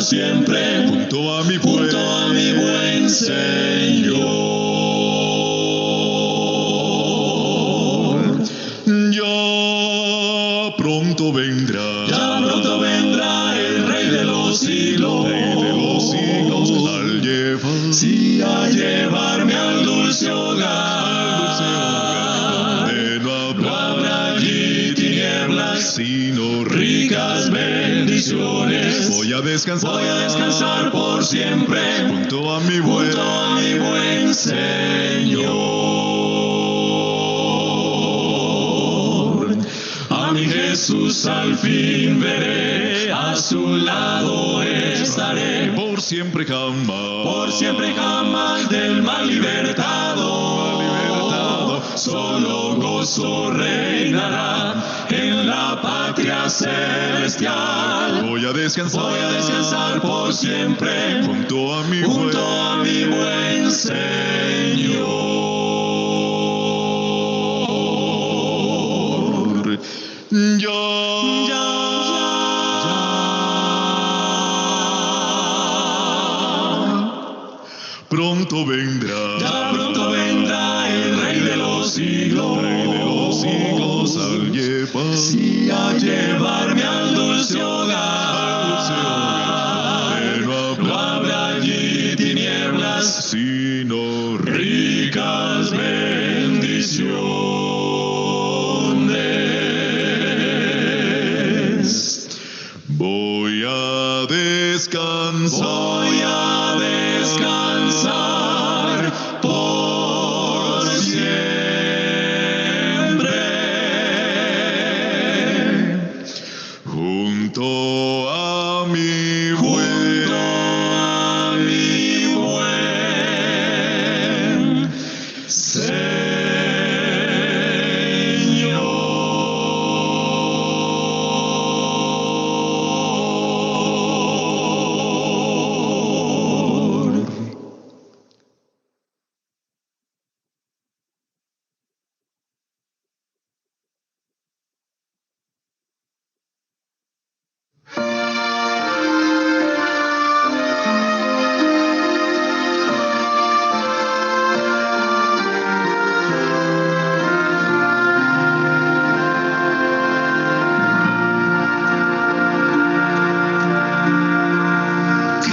siempre, junto a mi buen Señor. Ya pronto vendrá el Rey de los siglos, al llevar, sí, a llevarme al dulce hogar, donde no habrá allí tinieblas, sino ricas bendiciones. Voy a descansar por siempre, junto a mi buen Señor. A mi Jesús al fin veré, a su lado estaré, por siempre jamás del mal libertado, solo gozo reinará en la patria celestial. Voy a descansar por siempre junto a mi buen Señor. Pronto vendrá el Rey de los siglos, al llevar, sí, a llevarme al dulce hogar, no habrá allí tinieblas, sino ricas bendiciones. Voy a descansar por siempre junto a mi buen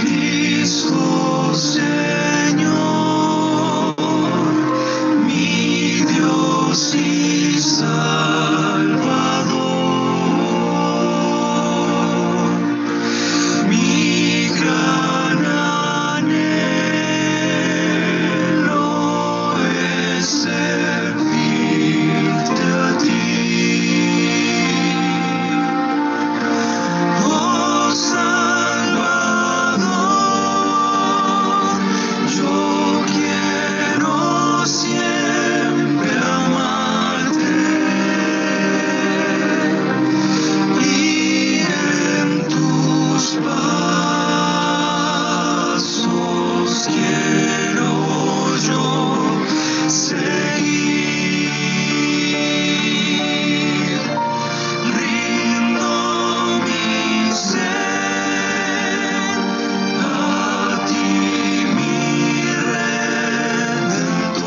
Cristo Señor, mi Dios y Salvador, mi gran anhelo es servirte a ti. Oh Salvador, yo quiero siempre amarte y en tus pasos quiero yo seguir. Rindo mi ser a ti, mi Redentor.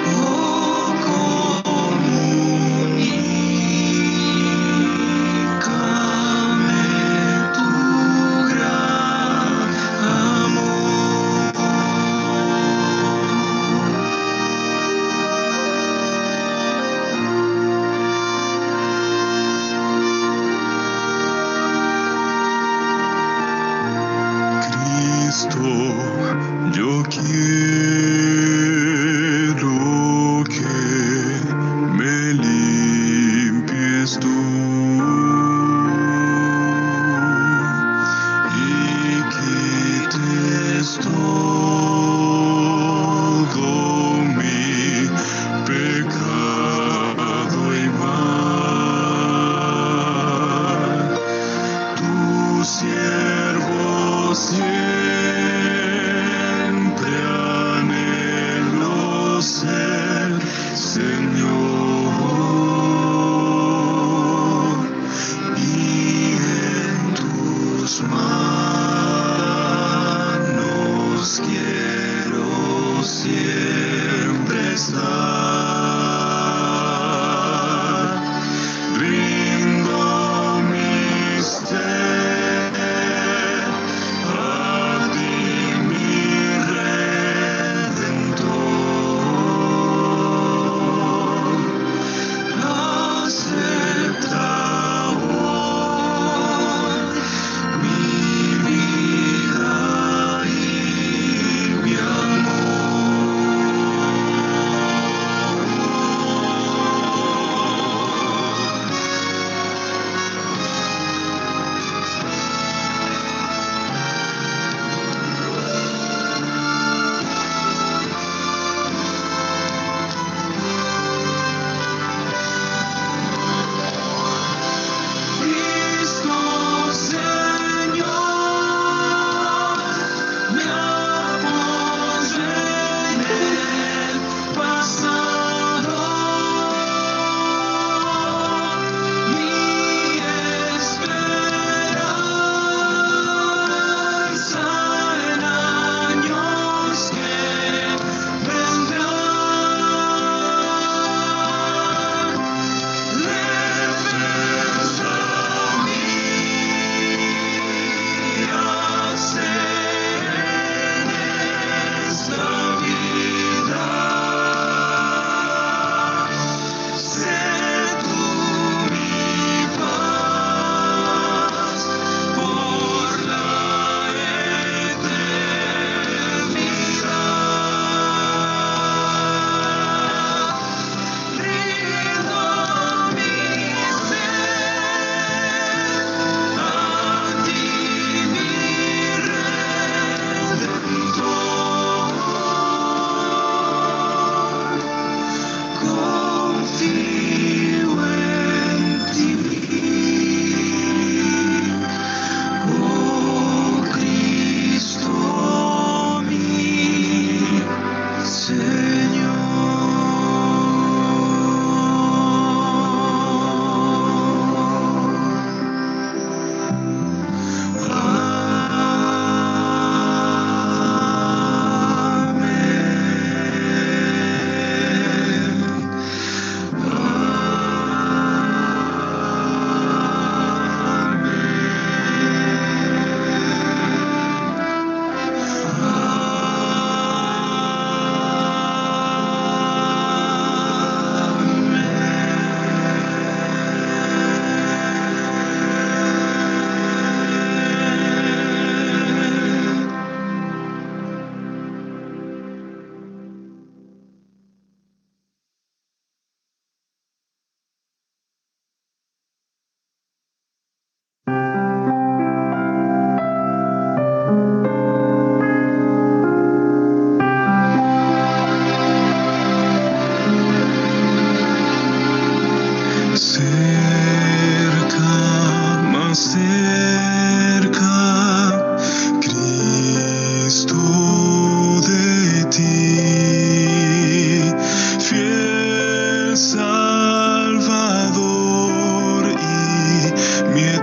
Oh, comunícame tu gran amor. Cristo, yo quiero que me limpies tú y quites todo mi pecado y mal. Tu siervo siempre anhelo ser, Señor.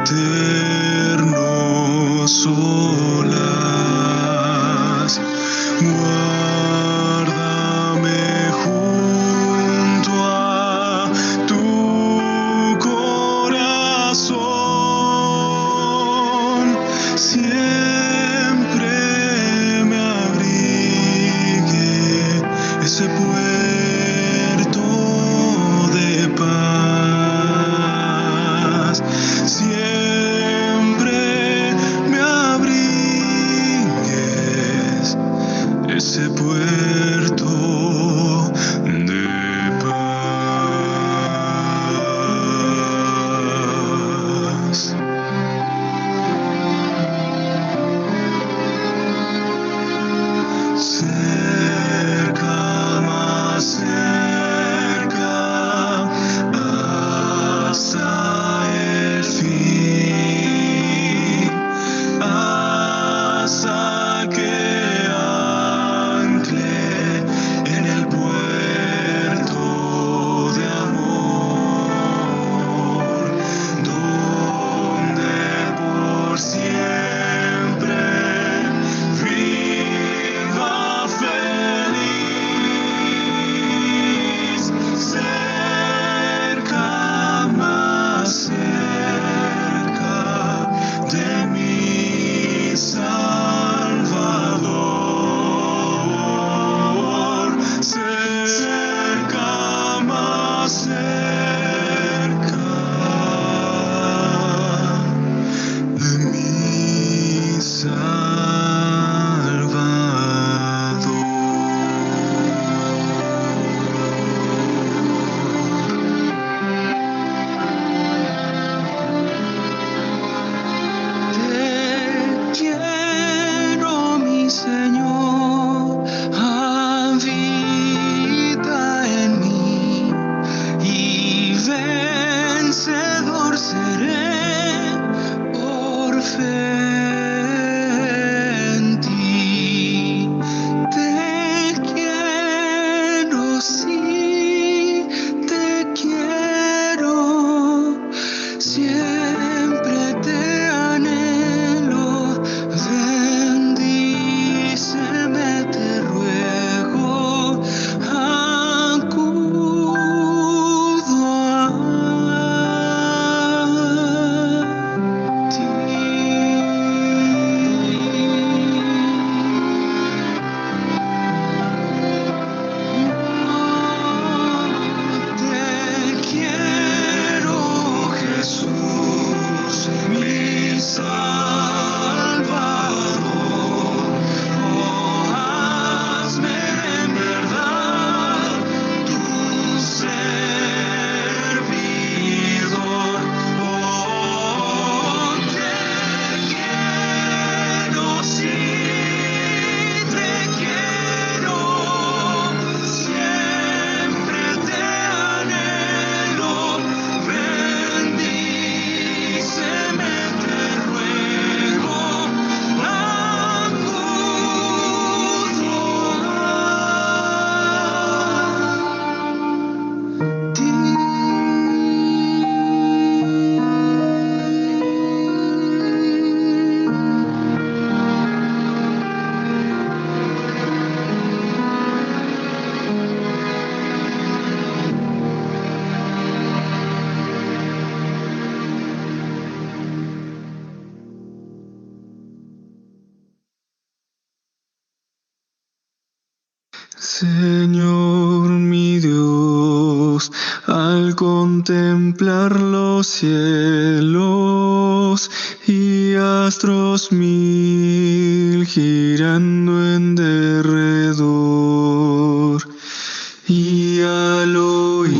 eterno solas. Guárdame junto a tu corazón, siempre me abrigue ese puerto de paz, siempre me abrigues ese puerto de paz. Cerca, más cerca, hasta el fin, hasta que ancle en el puerto de amor, donde por siempre viva feliz. Cerca, más cerca de mi Salvador, cerca, más cerca de mi Te quiero, mi Señor, habita en mí y vencedor seré por fe en ti. Te quiero, sí, te quiero, siempre te anhelo. Bendíceme, te ruego, acudo a ti. Te quiero, Jesús, mi Salvador. Oh, hazme en verdad tu servidor. Oh, te quiero, sí, te quiero, siempre te anhelo. Bendíceme, te ruego, acudo a ti. Señor mi Dios, al contemplar los cielos y astros mil girando en derredor, y al oírte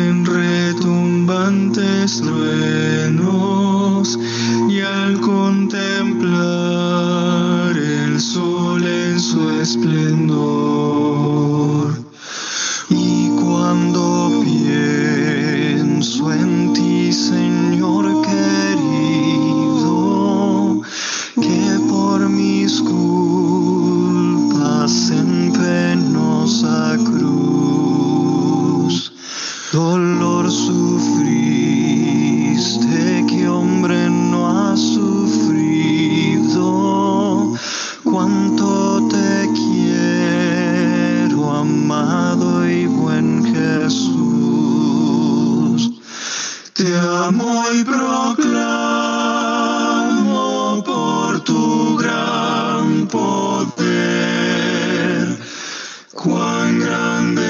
en retumbantes truenos, y al contemplar el sol en su esplendor, y cuando pienso en ti, Señor querido, que por mis culpas en penosa cruz dolor sufriste amo y proclamo por tu gran poder, cuán grande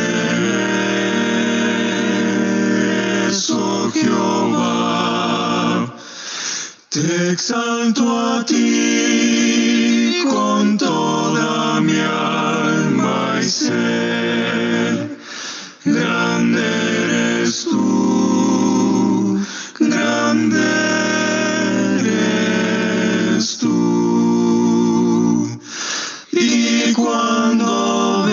es, oh Jehová. Te exalto a ti con toda mi alma y ser. Grande eres tú, grande eres tú. Y cuando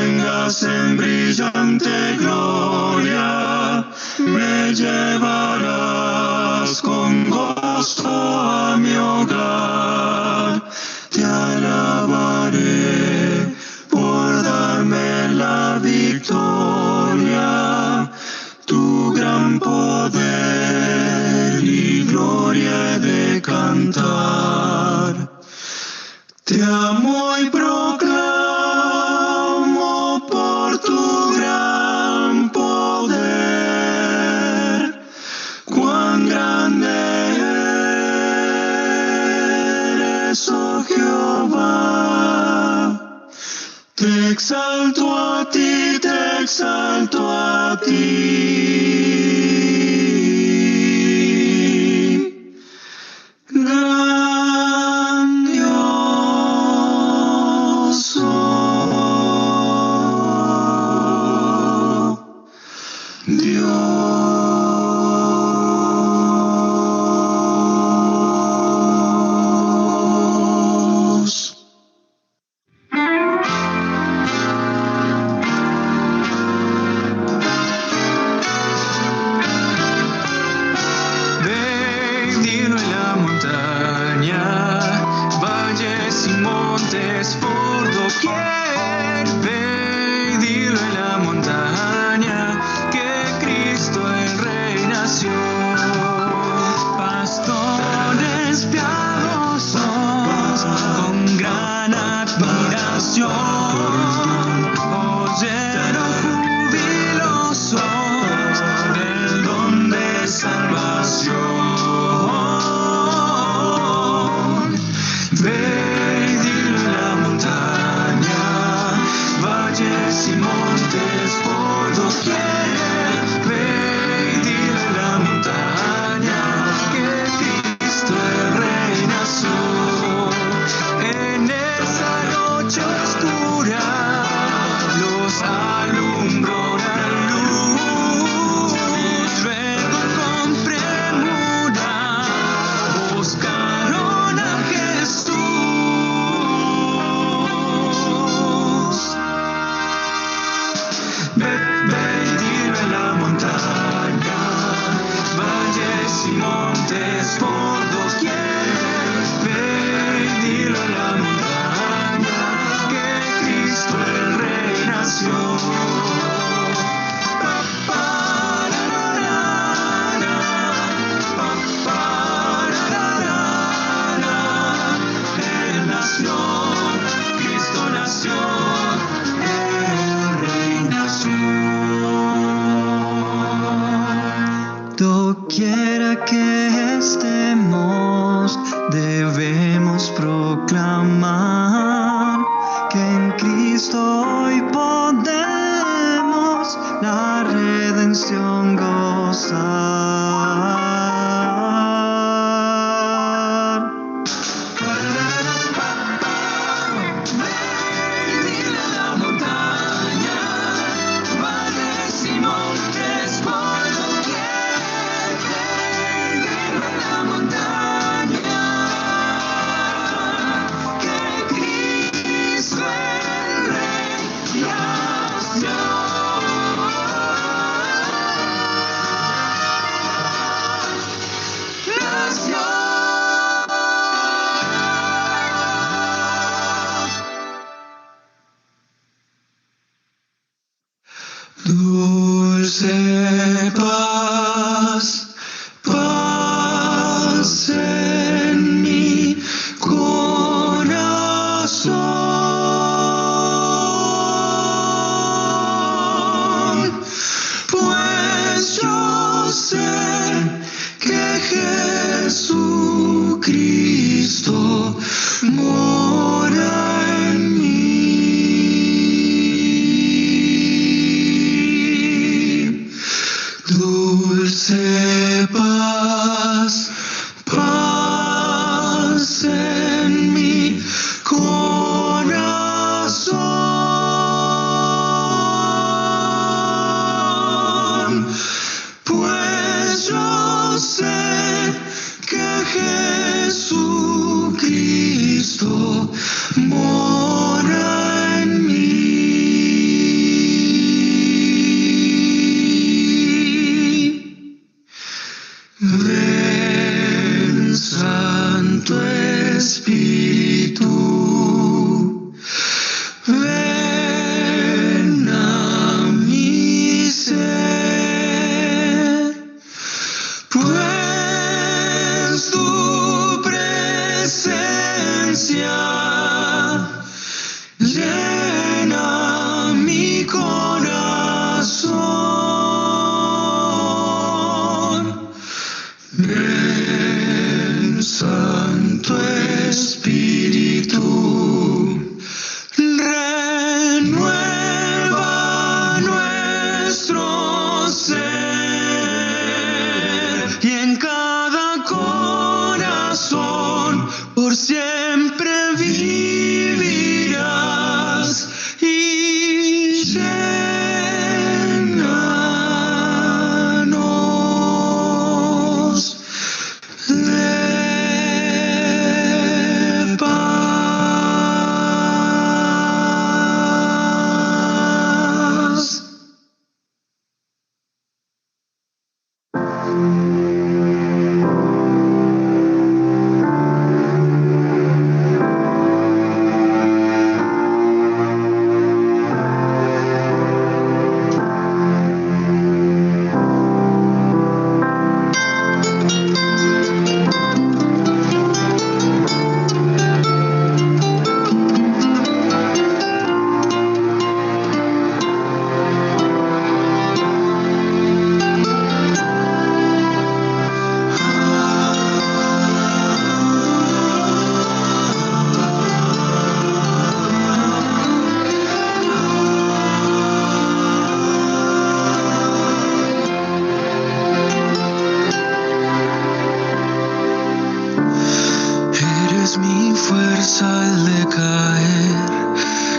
vengas en brillante gloria, me llevarás con gozo a mi hogar. Te alabaré por darme la victoria, tu gran poder y gloria he de cantar. Te amo y proclamo por tu gran poder, cuán grande eres, oh Jehová. Te exalto a ti, te exalto a ti. Grandioso Dios. Dilo en la montaña, valles y montes por doquier. Ve, dilo en la montaña, que Cristo el Rey nació. Pastores piadosos, con gran admiración, oyeron jubilosos del don de salvación. Ve y dilo en la montaña, valles y montes por doquier. Ve y dilo en la montaña, que Cristo el Rey nació. En esa noche oscura los alumbró la luz. Luego con premura buscaron a Jesús. Ve y dilo en la montaña, valles y montes por doquier. Ve y dilo en la montaña, que Cristo el Rey nació. Pa, pa, ra, ra, ra, ra. Pa, pa, ra, ra, ra, ra. Él nació, Cristo nació, el Rey nació. Doquiera que estemos, debemos proclamar que en Cristo hoy podemos la redención gozar. Dile a la montaña, valles y montes por doquier. Dile a la montaña, que Cristo el Rey nació. Dulce paz, paz en mi corazón, pues yo sé que Jesucristo mora en mí. Dulce paz, paz en mi corazón, pues yo sé que Jesucristo mora en mí. Ven, Santo Espíritu, ven a mi ser, pues tu presencia llena mi corazón. Ven, Santo Espíritu, renueva nuestro ser y en cada corazón por siempre vivirás y llénanos de paz. Eres mi fuerza al decaer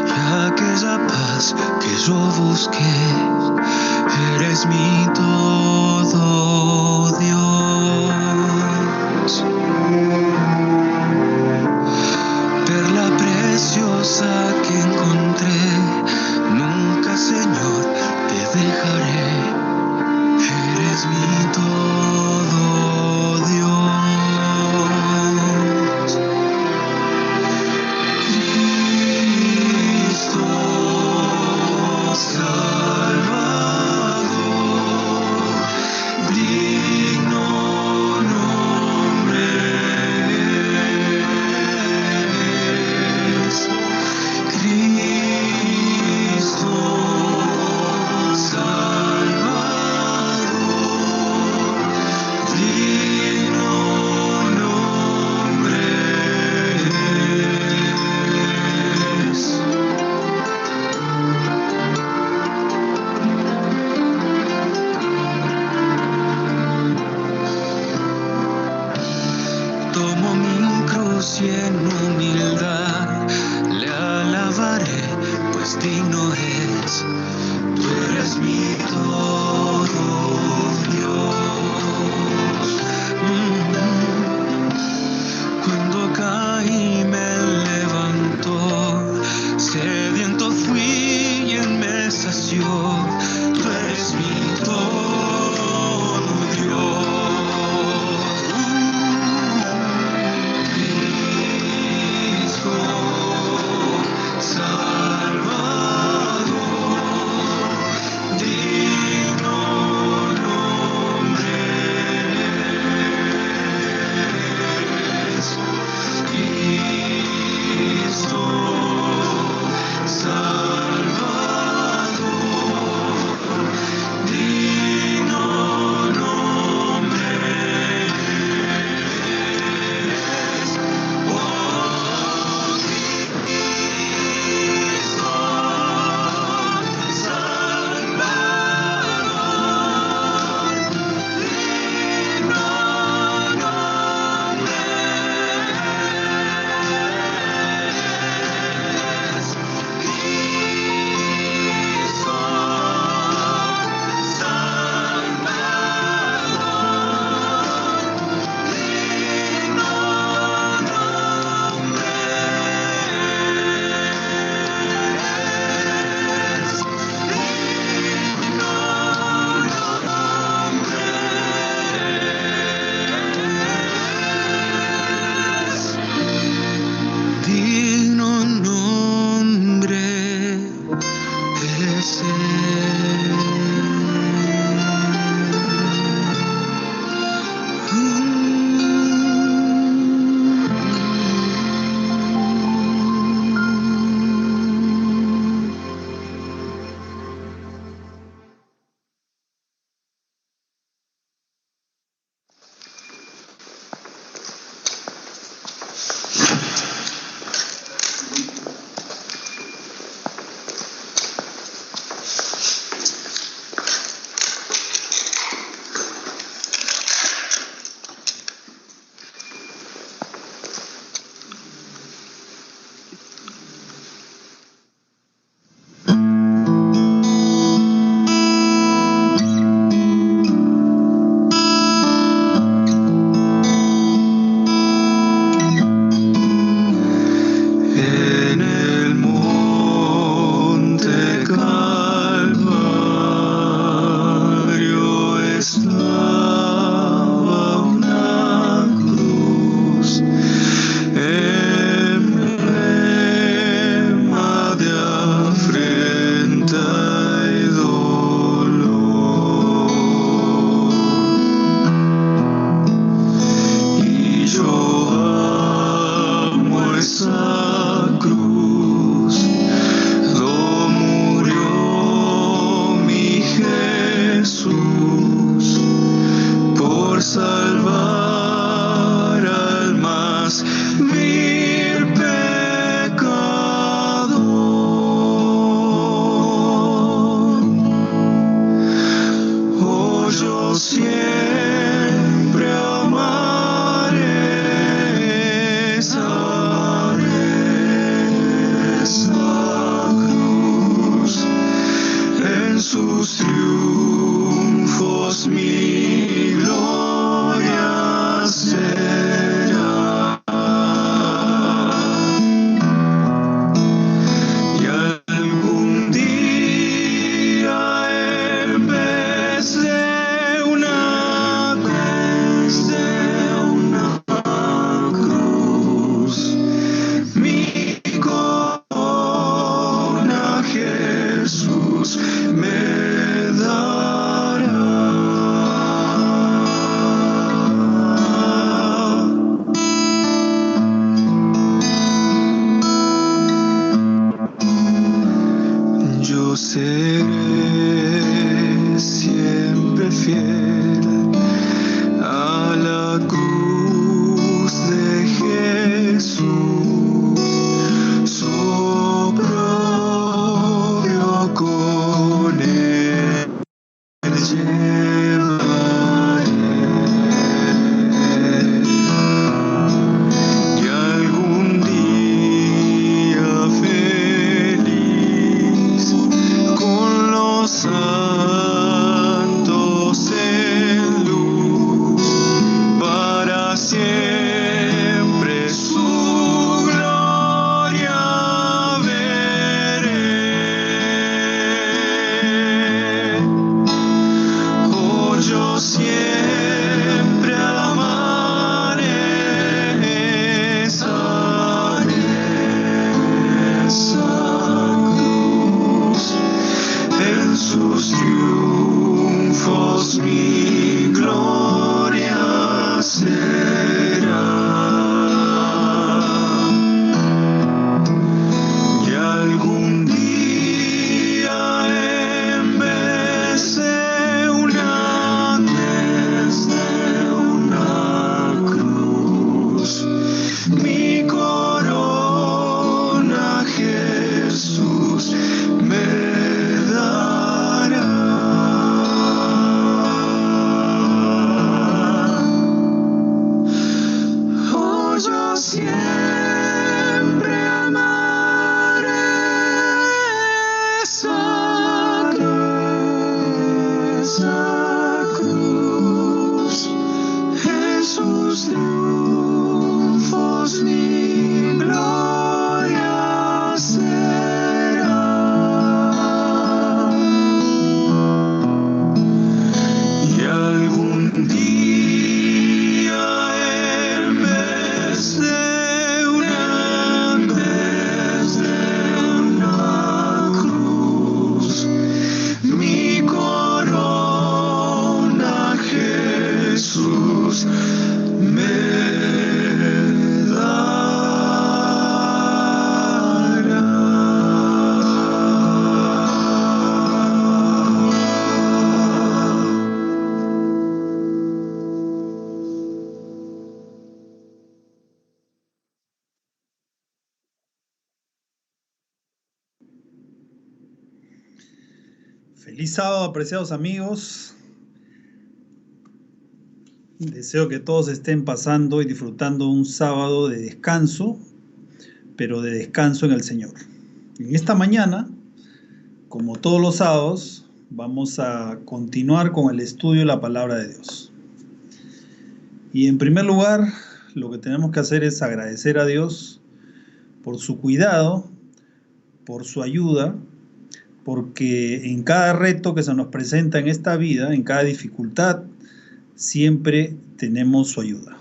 y aquella paz que yo busqué. Eres mi todo, Dios. Perla preciosa que encontré, nunca, Señor, te dejaré. Eres mi todo, Dios. Cristo Salvador, digno nombre es. Cristo Salvador, digno nombre es. Tomo mi cruz y en humildad le alabaré, pues digno es. Tú eres mi todo, Dios. Cuando caí me levantó, sediento fui y él me sació. Tú eres mi todo, Dios. Cristo Salvador, digno nombre tus triunfos mi gloria será. Y algún día en vez de una cruz, mi corona Jesús me Feliz sábado, apreciados amigos. Deseo que todos estén pasando y disfrutando un sábado de descanso, pero de descanso en el Señor. En esta mañana, como todos los sábados, vamos a continuar con el estudio de la palabra de Dios. Y en primer lugar, lo que tenemos que hacer es agradecer a Dios por su cuidado, por su ayuda, porque en cada reto que se nos presenta en esta vida, en cada dificultad, siempre tenemos su ayuda.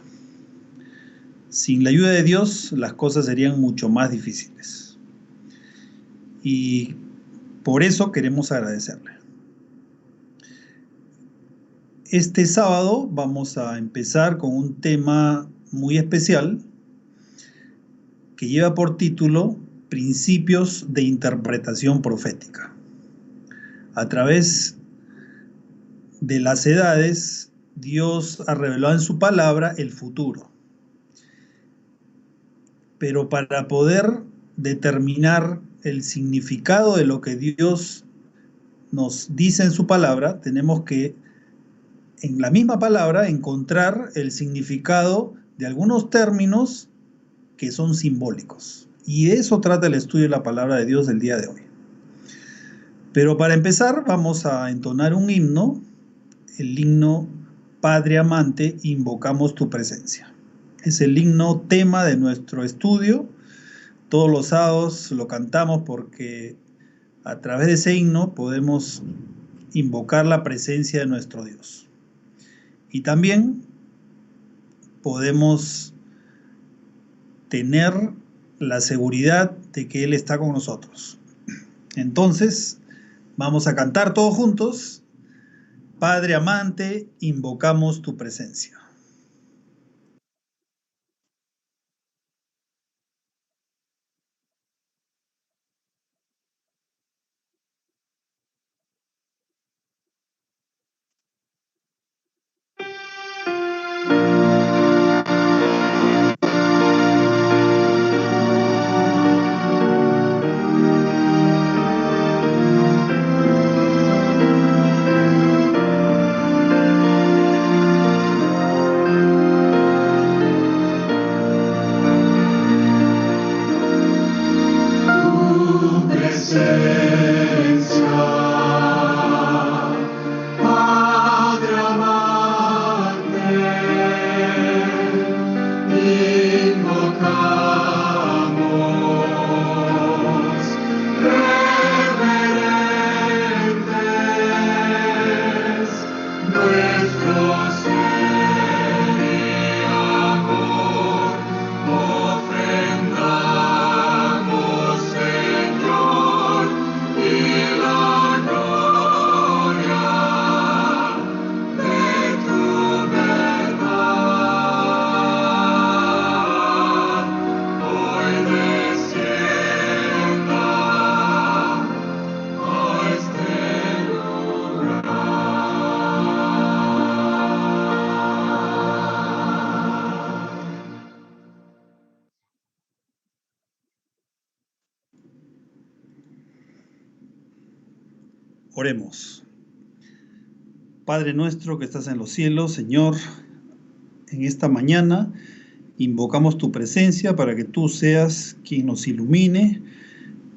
Sin la ayuda de Dios, las cosas serían mucho más difíciles. Y por eso queremos agradecerle. Este sábado vamos a empezar con un tema muy especial que lleva por título Principios de interpretación profética. A través de las edades, Dios ha revelado en su palabra el futuro. Pero para poder determinar el significado de lo que Dios nos dice en su palabra, tenemos que, en la misma palabra, encontrar el significado de algunos términos que son simbólicos. Y de eso trata el estudio de la palabra de Dios del día de hoy. Pero para empezar vamos a entonar un himno, el himno Padre amante, invocamos tu presencia. Es el himno tema de nuestro estudio. Todos los sábados lo cantamos porque a través de ese himno podemos invocar la presencia de nuestro Dios. Y también podemos tener la seguridad de que Él está con nosotros. Entonces, vamos a cantar todos juntos. Padre amante, invocamos tu presencia. Oremos. Padre nuestro que estás en los cielos, Señor, en esta mañana invocamos tu presencia para que tú seas quien nos ilumine,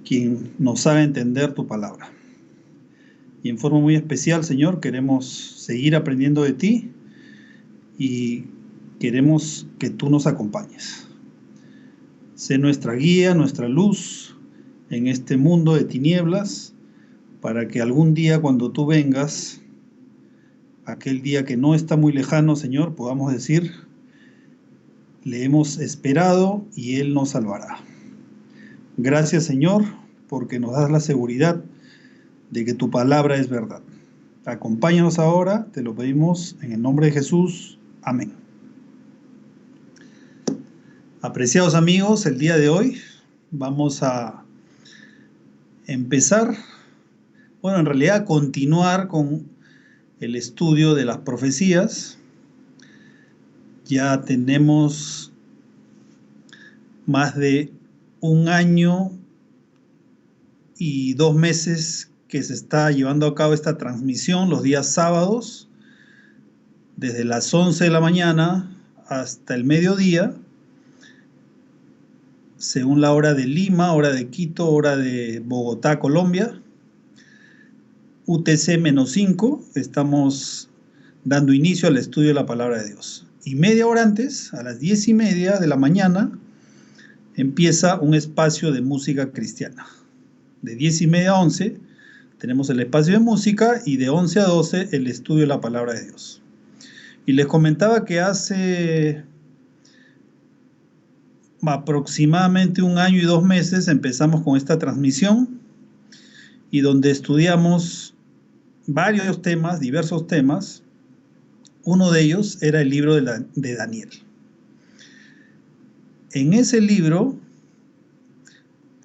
quien nos haga entender tu palabra. Y en forma muy especial, Señor, queremos seguir aprendiendo de ti y queremos que tú nos acompañes. Sé nuestra guía, nuestra luz en este mundo de tinieblas, para que algún día cuando tú vengas, aquel día que no está muy lejano, Señor, podamos decir, le hemos esperado y Él nos salvará. Gracias, Señor, porque nos das la seguridad de que tu palabra es verdad. Acompáñanos ahora, te lo pedimos en el nombre de Jesús. Amén. Apreciados amigos, el día de hoy vamos a empezar, en realidad continuar con el estudio de las profecías. Ya tenemos más de 1 año y 2 meses que se está llevando a cabo esta transmisión los días sábados, desde las 11 de la mañana hasta el mediodía, según la hora de Lima, hora de Quito, hora de Bogotá, Colombia. UTC-5, estamos dando inicio al estudio de la palabra de Dios. Y media hora antes, a las 10:30 de la mañana, empieza un espacio de música cristiana. De 10:30 a 11 tenemos el espacio de música y de 11 a 12 el estudio de la palabra de Dios. Y les comentaba que hace aproximadamente 1 año y 2 meses empezamos con esta transmisión y donde estudiamos varios temas, diversos temas. Uno de ellos era el libro de Daniel. En ese libro,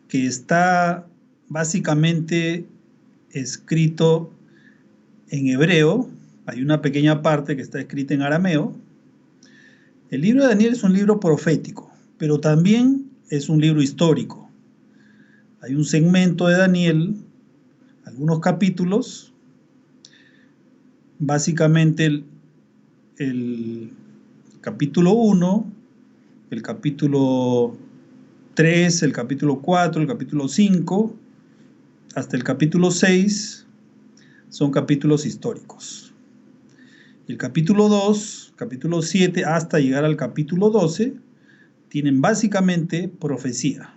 que está básicamente escrito en hebreo, hay una pequeña parte que está escrita en arameo. El libro de Daniel es un libro profético, pero también es un libro histórico. Hay un segmento de Daniel, algunos capítulos, básicamente el capítulo 1, el capítulo 3, el capítulo 4, el capítulo 5, hasta el capítulo 6, son capítulos históricos. El capítulo 2, capítulo 7, hasta llegar al capítulo 12, tienen básicamente profecía.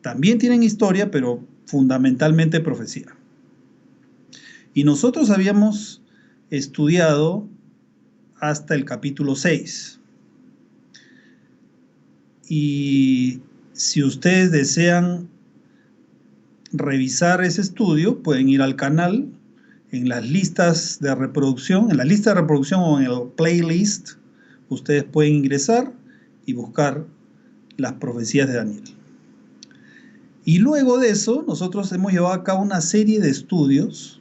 También tienen historia, pero fundamentalmente profecía. Y nosotros habíamos estudiado hasta el capítulo 6. Y si ustedes desean revisar ese estudio, pueden ir al canal, en las listas de reproducción, en la lista de reproducción o en el playlist, ustedes pueden ingresar y buscar las profecías de Daniel. Y luego de eso, nosotros hemos llevado a cabo una serie de estudios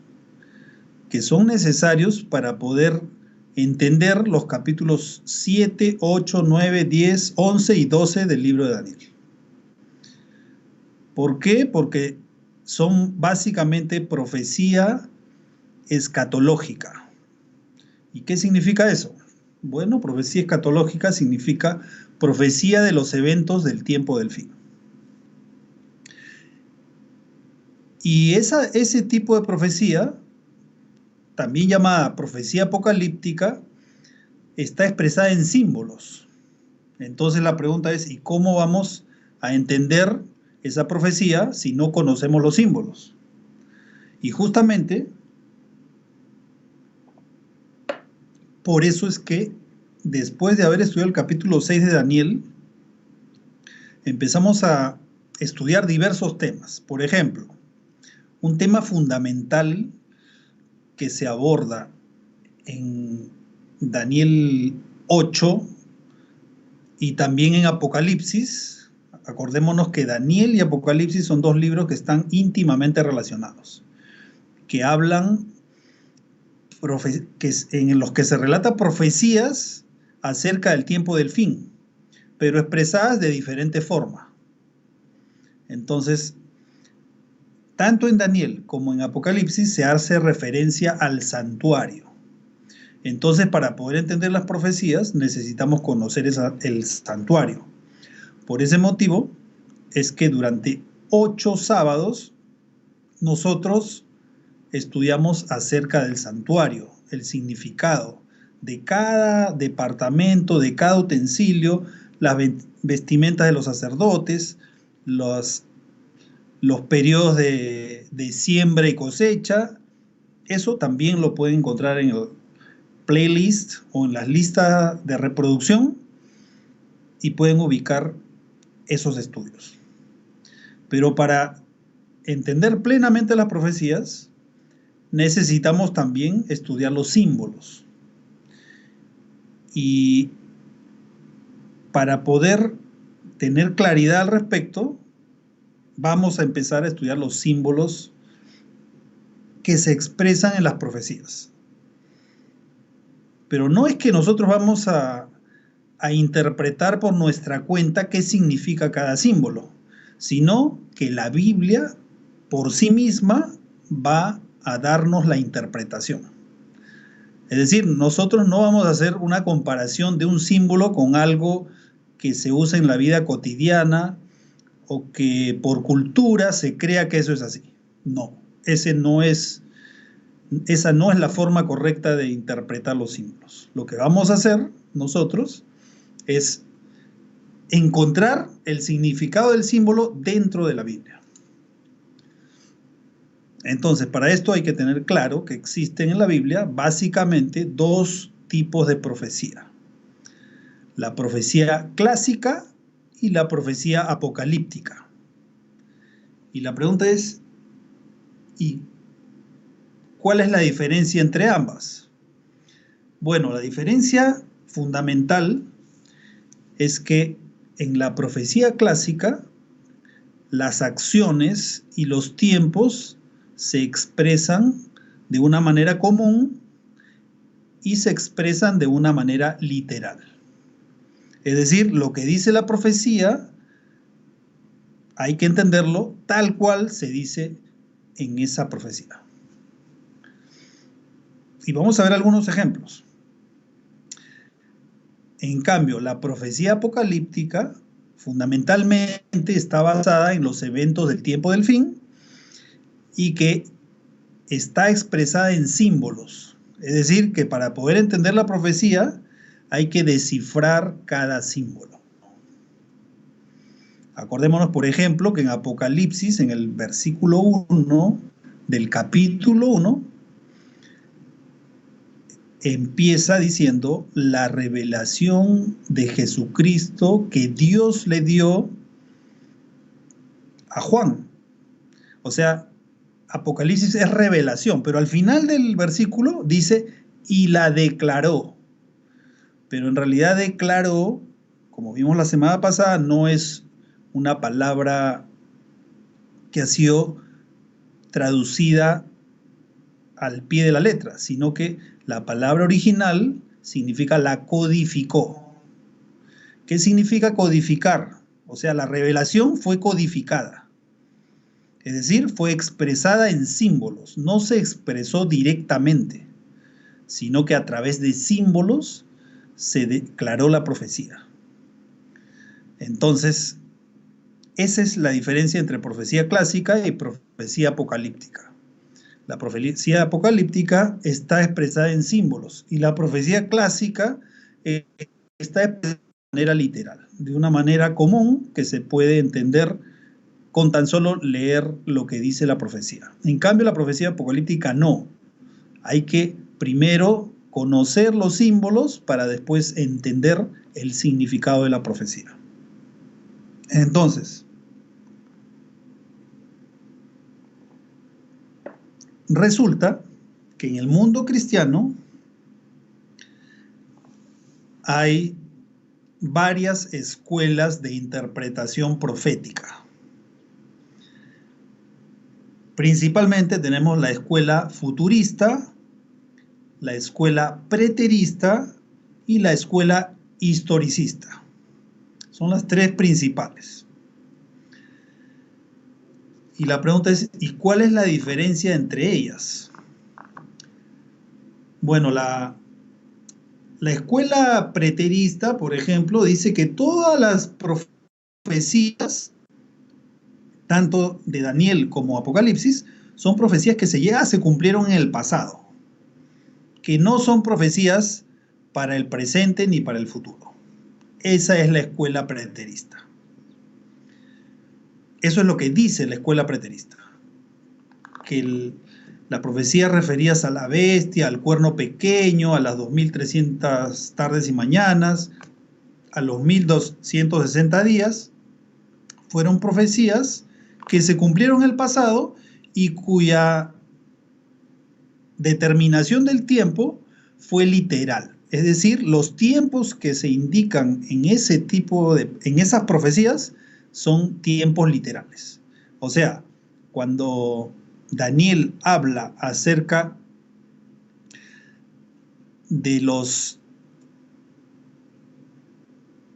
que son necesarios para poder entender los capítulos 7, 8, 9, 10, 11 y 12 del libro de Daniel. ¿Por qué? Porque son básicamente profecía escatológica. ¿Y qué significa eso? Bueno, profecía escatológica significa profecía de los eventos del tiempo del fin. Y ese tipo de profecía, también llamada profecía apocalíptica, está expresada en símbolos. Entonces la pregunta es, ¿y cómo vamos a entender esa profecía si no conocemos los símbolos? Y justamente por eso es que después de haber estudiado el capítulo 6 de Daniel, empezamos a estudiar diversos temas. Por ejemplo, un tema fundamental que se aborda en Daniel 8 y también en Apocalipsis. Acordémonos que Daniel y Apocalipsis son 2 libros que están íntimamente relacionados, que hablan, en los que se relata profecías acerca del tiempo del fin, pero expresadas de diferente forma. Entonces, tanto en Daniel como en Apocalipsis se hace referencia al santuario. Entonces, para poder entender las profecías, necesitamos conocer el santuario. Por ese motivo, es que durante 8 sábados, nosotros estudiamos acerca del santuario, el significado de cada departamento, de cada utensilio, las vestimentas de los sacerdotes, los periodos de siembra y cosecha. Eso también lo pueden encontrar en el playlist o en las listas de reproducción y pueden ubicar esos estudios. Pero para entender plenamente las profecías, necesitamos también estudiar los símbolos. Y para poder tener claridad al respecto, vamos a empezar a estudiar los símbolos que se expresan en las profecías. Pero no es que nosotros vamos a interpretar por nuestra cuenta qué significa cada símbolo, sino que la Biblia por sí misma va a darnos la interpretación. Es decir, nosotros no vamos a hacer una comparación de un símbolo con algo que se usa en la vida cotidiana o que por cultura se crea que eso es así. No, esa no es la forma correcta de interpretar los símbolos. Lo que vamos a hacer nosotros es encontrar el significado del símbolo dentro de la Biblia. Entonces, para esto hay que tener claro que existen en la Biblia básicamente dos tipos de profecía. La profecía clásica y la profecía apocalíptica. Y la pregunta es, ¿y cuál es la diferencia entre ambas? Bueno, la diferencia fundamental es que en la profecía clásica las acciones y los tiempos se expresan de una manera común y se expresan de una manera literal. Es decir, lo que dice la profecía hay que entenderlo tal cual se dice en esa profecía. Y vamos a ver algunos ejemplos. En cambio, la profecía apocalíptica fundamentalmente está basada en los eventos del tiempo del fin y que está expresada en símbolos. Es decir, que para poder entender la profecía hay que descifrar cada símbolo. Acordémonos, por ejemplo, que en Apocalipsis, en el versículo 1 del capítulo 1, empieza diciendo la revelación de Jesucristo que Dios le dio a Juan. O sea, Apocalipsis es revelación, pero al final del versículo dice, y la declaró. Pero en realidad declaró, como vimos la semana pasada, no es una palabra que ha sido traducida al pie de la letra, sino que la palabra original significa la codificó. ¿Qué significa codificar? O sea, la revelación fue codificada. Es decir, fue expresada en símbolos, no se expresó directamente, sino que a través de símbolos se declaró la profecía. Entonces, esa es la diferencia entre profecía clásica y profecía apocalíptica. La profecía apocalíptica está expresada en símbolos y la profecía clásica está expresada de manera literal, de una manera común que se puede entender con tan solo leer lo que dice la profecía. En cambio, la profecía apocalíptica no. Hay que primero conocer los símbolos para después entender el significado de la profecía. Entonces, resulta que en el mundo cristiano hay varias escuelas de interpretación profética. Principalmente tenemos la escuela futurista, la escuela preterista y la escuela historicista. Son las tres principales. Y la pregunta es, ¿y cuál es la diferencia entre ellas? Bueno, la escuela preterista, por ejemplo, dice que todas las profecías, tanto de Daniel como Apocalipsis, son profecías que ya se cumplieron en el pasado, que no son profecías para el presente ni para el futuro. Esa es la escuela preterista. Eso es lo que dice la escuela preterista. Que la profecía referidas a la bestia, al cuerno pequeño, a las 2300 tardes y mañanas, a los 1260 días, fueron profecías que se cumplieron en el pasado y cuya determinación del tiempo fue literal. Es decir, los tiempos que se indican en esas profecías son tiempos literales. O sea, cuando Daniel habla acerca de los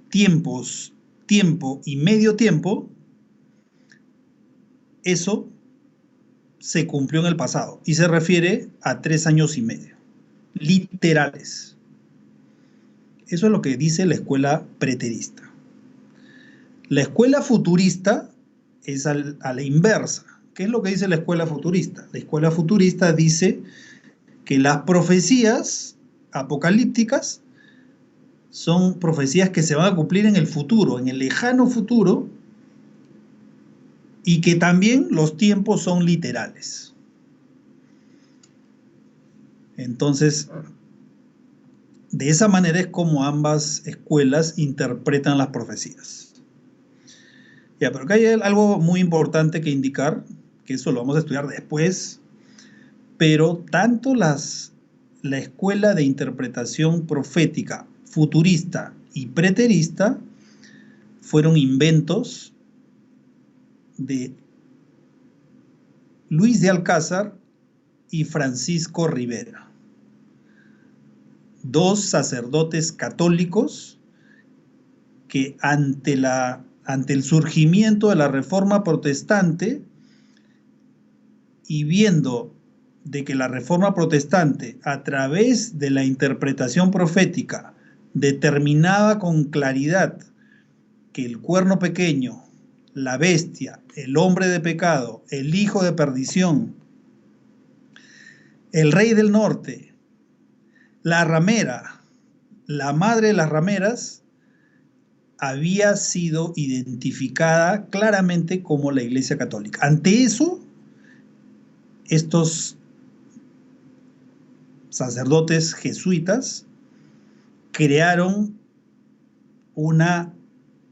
tiempos, tiempo y medio tiempo, eso se cumplió en el pasado y se refiere a 3 años y medio, literales. Eso es lo que dice la escuela preterista. La escuela futurista es a la inversa. ¿Qué es lo que dice la escuela futurista? La escuela futurista dice que las profecías apocalípticas son profecías que se van a cumplir en el futuro, en el lejano futuro, y que también los tiempos son literales. Entonces, de esa manera es como ambas escuelas interpretan las profecías. Ya, pero acá hay algo muy importante que indicar, que eso lo vamos a estudiar después, pero tanto la escuela de interpretación profética futurista y preterista fueron inventos de Luis de Alcázar y Francisco Rivera, dos sacerdotes católicos que ante el surgimiento de la Reforma Protestante y viendo de que la Reforma Protestante, a través de la interpretación profética, determinaba con claridad que el cuerno pequeño, la bestia, el hombre de pecado, el hijo de perdición, el rey del norte, la ramera, la madre de las rameras, había sido identificada claramente como la Iglesia Católica. Ante eso, estos sacerdotes jesuitas crearon una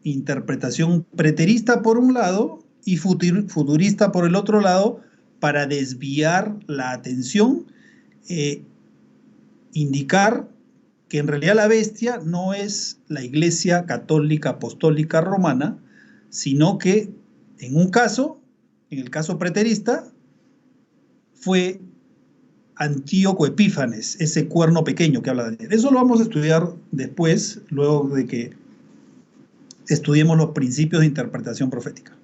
interpretación preterista por un lado y futurista por el otro lado para desviar la atención, indicar que en realidad la bestia no es la Iglesia Católica Apostólica Romana, sino que en el caso preterista, fue Antíoco Epífanes, ese cuerno pequeño que habla Daniel. Eso lo vamos a estudiar después, luego de que estudiemos los principios de interpretación profética.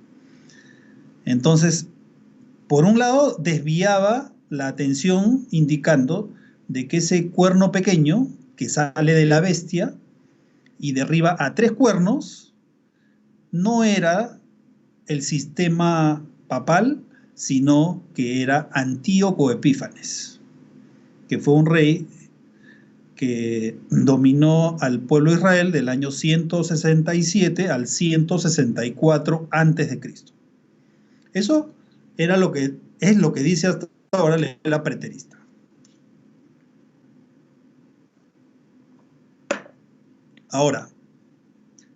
Entonces, por un lado, desviaba la atención indicando de que ese cuerno pequeño que sale de la bestia y derriba a 3 cuernos no era el sistema papal, sino que era Antíoco Epífanes, que fue un rey que dominó al pueblo de Israel del año 167 al 164 a.C. Eso era es lo que dice hasta ahora la preterista. Ahora,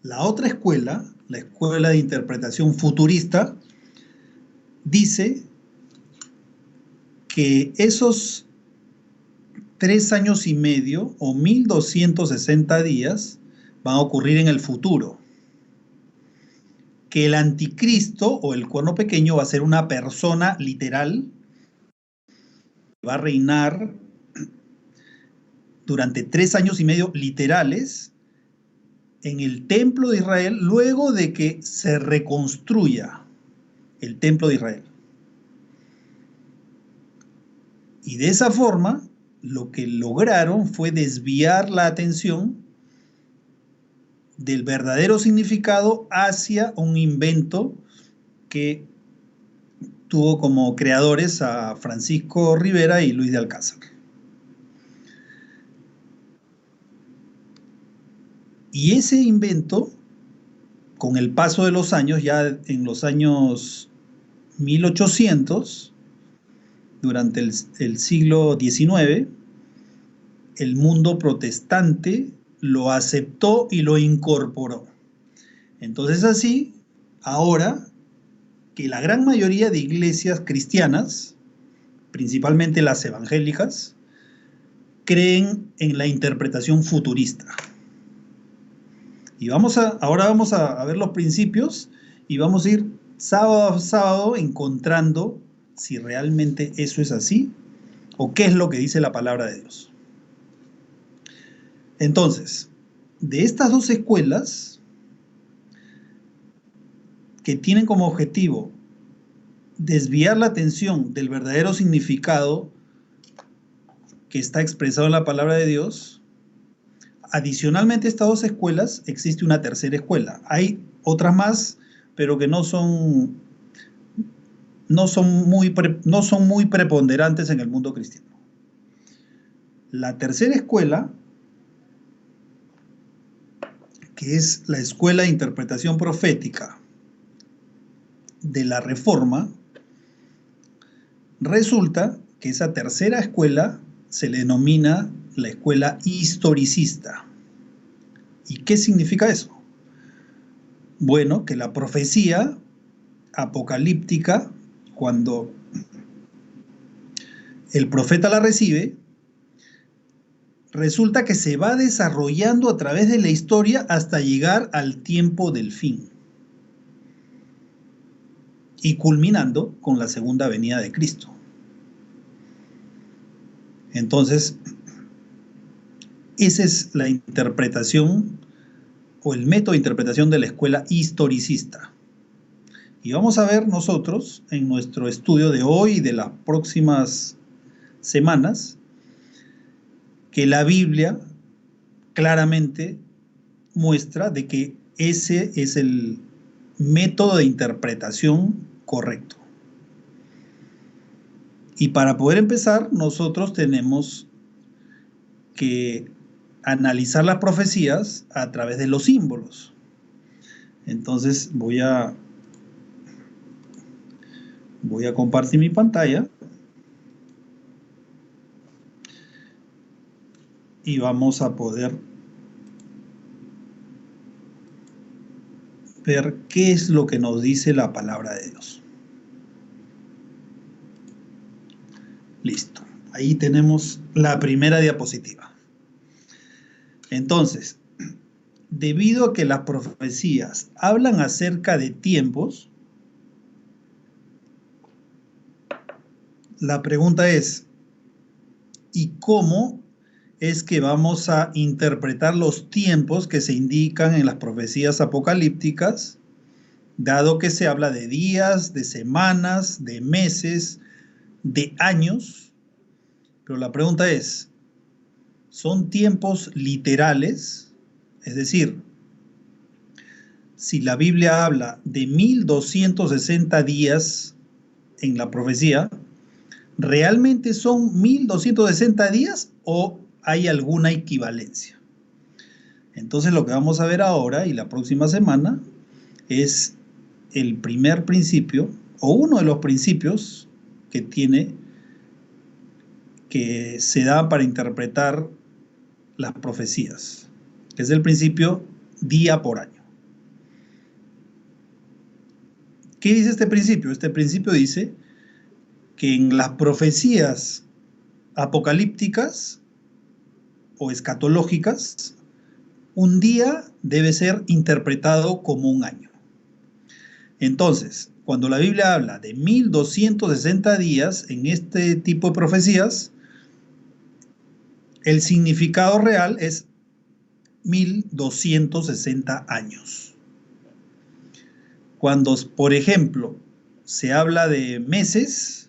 la otra escuela, la escuela de interpretación futurista, dice que esos 3 años y medio o 1260 días van a ocurrir en el futuro. Que el anticristo o el cuerno pequeño va a ser una persona literal, va a reinar durante 3 años y medio literales en el templo de Israel luego de que se reconstruya el templo de Israel. Y de esa forma, lo que lograron fue desviar la atención del verdadero significado hacia un invento que tuvo como creadores a Francisco Rivera y Luis de Alcázar. Y ese invento, con el paso de los años, ya en los años 1800, durante el siglo XIX, el mundo protestante lo aceptó y lo incorporó. Entonces así, ahora que la gran mayoría de iglesias cristianas, principalmente las evangélicas, creen en la interpretación futurista. Y ahora vamos a ver los principios y vamos a ir sábado a sábado encontrando si realmente eso es así o qué es lo que dice la palabra de Dios. Entonces, de estas dos escuelas que tienen como objetivo desviar la atención del verdadero significado que está expresado en la palabra de Dios, adicionalmente a estas dos escuelas existe una tercera escuela. Hay otras más, pero que no son muy preponderantes en el mundo cristiano. La tercera escuela, que es la escuela de interpretación profética de la Reforma, resulta que esa tercera escuela se le denomina la escuela historicista. ¿Y qué significa eso? Bueno, que la profecía apocalíptica, cuando el profeta la recibe, resulta que se va desarrollando a través de la historia hasta llegar al tiempo del fin y culminando con la segunda venida de Cristo. Entonces, esa es la interpretación o el método de interpretación de la escuela historicista. Y vamos a ver nosotros en nuestro estudio de hoy y de las próximas semanas que la Biblia claramente muestra de que ese es el método de interpretación correcto. Y para poder empezar, nosotros tenemos que analizar las profecías a través de los símbolos. Entonces voy a compartir mi pantalla y vamos a poder ver qué es lo que nos dice la palabra de Dios. Listo. Ahí tenemos la primera diapositiva. Entonces, debido a que las profecías hablan acerca de tiempos, la pregunta es, ¿y cómo es que vamos a interpretar los tiempos que se indican en las profecías apocalípticas, dado que se habla de días, de semanas, de meses, de años? Pero la pregunta es, ¿son tiempos literales? Es decir, si la Biblia habla de 1260 días en la profecía, ¿realmente son 1260 días o hay alguna equivalencia? Entonces lo que vamos a ver ahora y la próxima semana es el primer principio o uno de los principios que se da para interpretar las profecías, que es el principio día por año. ¿Qué dice este principio? Este principio dice que en las profecías apocalípticas o escatológicas, un día debe ser interpretado como un año. Entonces, cuando la Biblia habla de 1260 días en este tipo de profecías, el significado real es 1260 años. Cuando, por ejemplo, se habla de meses,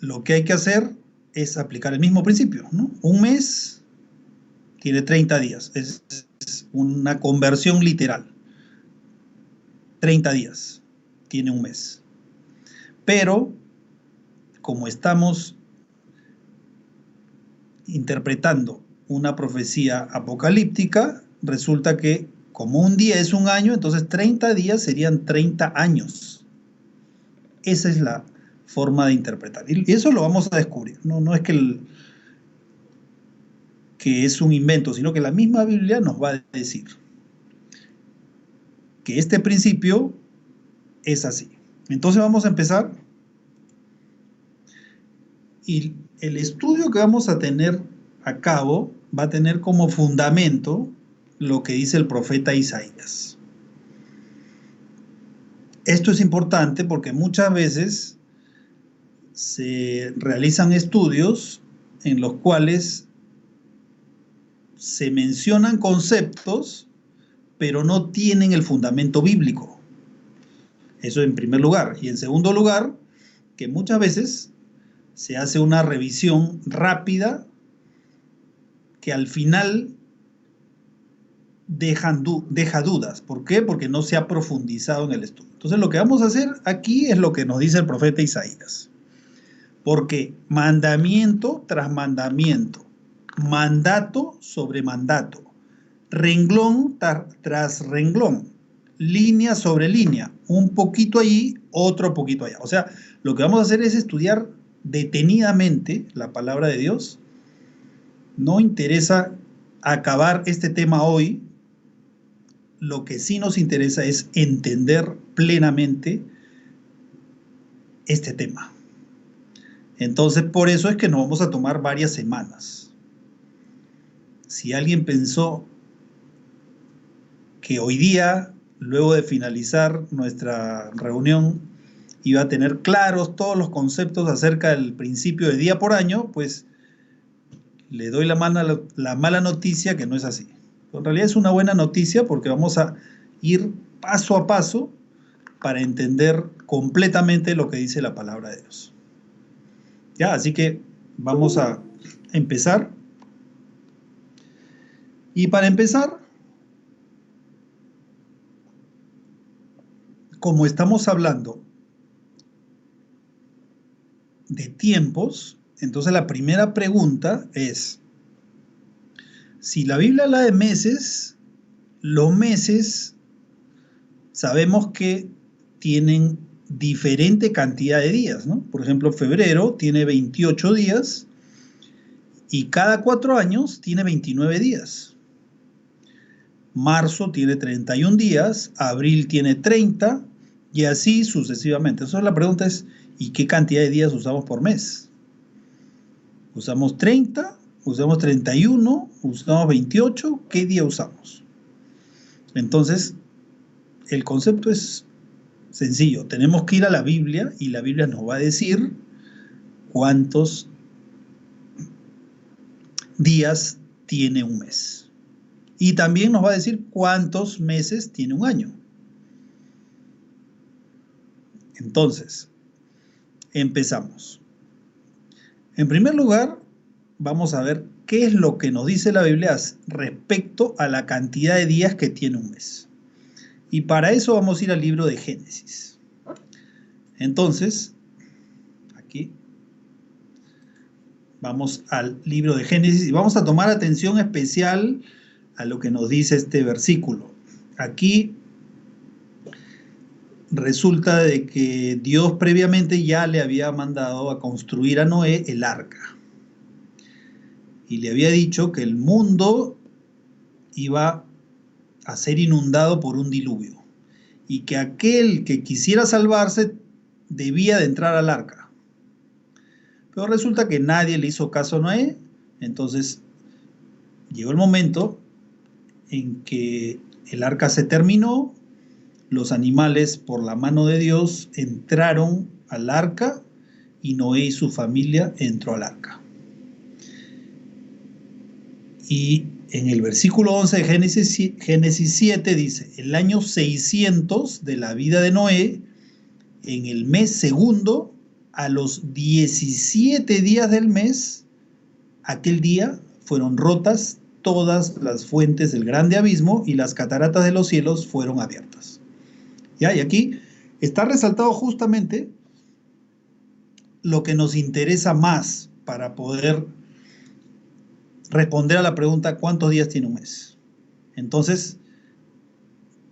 lo que hay que hacer es aplicar el mismo principio, ¿no? Un mes tiene 30 días, es una conversión literal. 30 días tiene un mes. Pero, como estamos interpretando una profecía apocalíptica, resulta que como un día es un año, entonces 30 días serían 30 años. Esa es la forma de interpretar. Y eso lo vamos a descubrir. No es que es un invento, sino que la misma Biblia nos va a decir que este principio es así. Entonces vamos a empezar. Y el estudio que vamos a tener a cabo va a tener como fundamento lo que dice el profeta Isaías. Esto es importante porque muchas veces se realizan estudios en los cuales se mencionan conceptos, pero no tienen el fundamento bíblico. Eso en primer lugar. Y en segundo lugar, que muchas veces se hace una revisión rápida que al final deja dudas. ¿Por qué? Porque no se ha profundizado en el estudio. Entonces lo que vamos a hacer aquí es lo que nos dice el profeta Isaías. Porque mandamiento tras mandamiento, mandato sobre mandato, renglón tras renglón, línea sobre línea, un poquito allí, otro poquito allá. O sea, lo que vamos a hacer es estudiar detenidamente la palabra de Dios. No interesa acabar este tema hoy. Lo que sí nos interesa es entender plenamente este tema. Entonces, por eso es que nos vamos a tomar varias semanas. Si alguien pensó que hoy día, luego de finalizar nuestra reunión, iba a tener claros todos los conceptos acerca del principio de día por año, pues le doy la mala noticia que no es así. En realidad es una buena noticia porque vamos a ir paso a paso para entender completamente lo que dice la palabra de Dios. Ya, así que vamos a empezar. Y para empezar, como estamos hablando de tiempos, entonces la primera pregunta es, si la Biblia habla de meses, los meses sabemos que tienen diferente cantidad de días, ¿no? Por ejemplo, febrero tiene 28 días y cada 4 años tiene 29 días. Marzo tiene 31 días, abril tiene 30 y así sucesivamente. Entonces la pregunta es, ¿y qué cantidad de días usamos por mes? ¿Usamos 30? ¿Usamos 31? ¿Usamos 28? ¿Qué día usamos? Entonces, el concepto es sencillo. Tenemos que ir a la Biblia y la Biblia nos va a decir cuántos días tiene un mes. Y también nos va a decir cuántos meses tiene un año. Entonces, empezamos. En primer lugar, vamos a ver qué es lo que nos dice la Biblia respecto a la cantidad de días que tiene un mes. Y para eso vamos a ir al libro de Génesis. Entonces, aquí vamos al libro de Génesis y vamos a tomar atención especial a lo que nos dice este versículo. Aquí resulta de que Dios previamente ya le había mandado a construir a Noé el arca. Y le había dicho que el mundo iba a ser inundado por un diluvio. Y que aquel que quisiera salvarse debía de entrar al arca. Pero resulta que nadie le hizo caso a Noé. Entonces llegó el momento en que el arca se terminó. Los animales, por la mano de Dios, entraron al arca y Noé y su familia entró al arca. Y en el versículo 11 de Génesis 7 dice, el año 600 de la vida de Noé, en el mes segundo, a los 17 días del mes, aquel día fueron rotas todas las fuentes del grande abismo y las cataratas de los cielos fueron abiertas. ¿Ya? Y aquí está resaltado justamente lo que nos interesa más para poder responder a la pregunta ¿cuántos días tiene un mes? Entonces,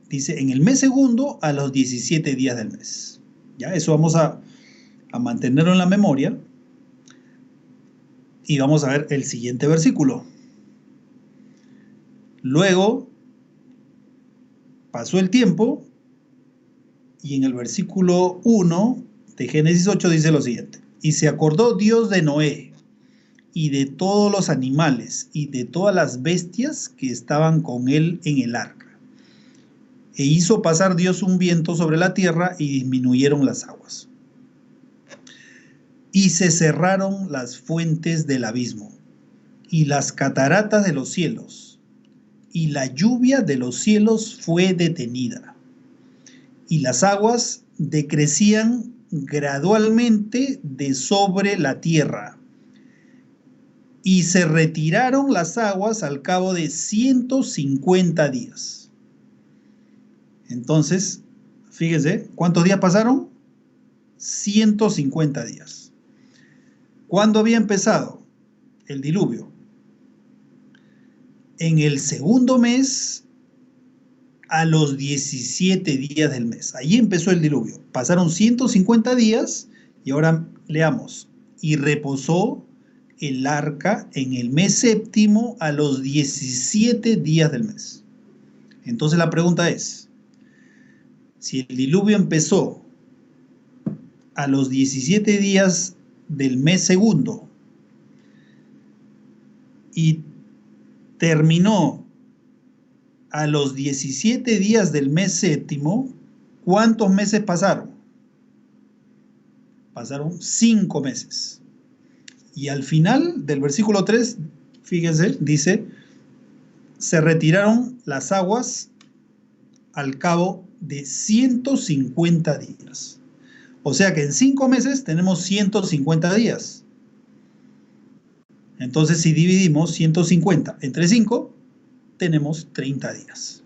dice, en el mes segundo a los 17 días del mes. ¿Ya? Eso vamos a mantenerlo en la memoria. Y vamos a ver el siguiente versículo. Luego, pasó el tiempo, y en el versículo 1 de Génesis 8 dice lo siguiente. Y se acordó Dios de Noé, y de todos los animales, y de todas las bestias que estaban con él en el arca. E hizo pasar Dios un viento sobre la tierra, y disminuyeron las aguas. Y se cerraron las fuentes del abismo, y las cataratas de los cielos, y la lluvia de los cielos fue detenida, y las aguas decrecían gradualmente de sobre la tierra, y se retiraron las aguas al cabo de 150 días. Entonces, fíjese, ¿cuántos días pasaron? 150 días. ¿Cuándo había empezado el diluvio? En el segundo mes, a los 17 días del mes. Allí empezó el diluvio. Pasaron 150 días y ahora leamos. Y reposó el arca en el mes séptimo a los 17 días del mes. Entonces la pregunta es, si el diluvio empezó a los 17 días del mes segundo y terminó a los 17 días del mes séptimo, ¿cuántos meses pasaron? Pasaron 5 meses. Y al final del versículo 3, fíjense, dice, se retiraron las aguas al cabo de 150 días. O sea que en 5 meses tenemos 150 días. Entonces, si dividimos 150 entre 5, tenemos 30 días.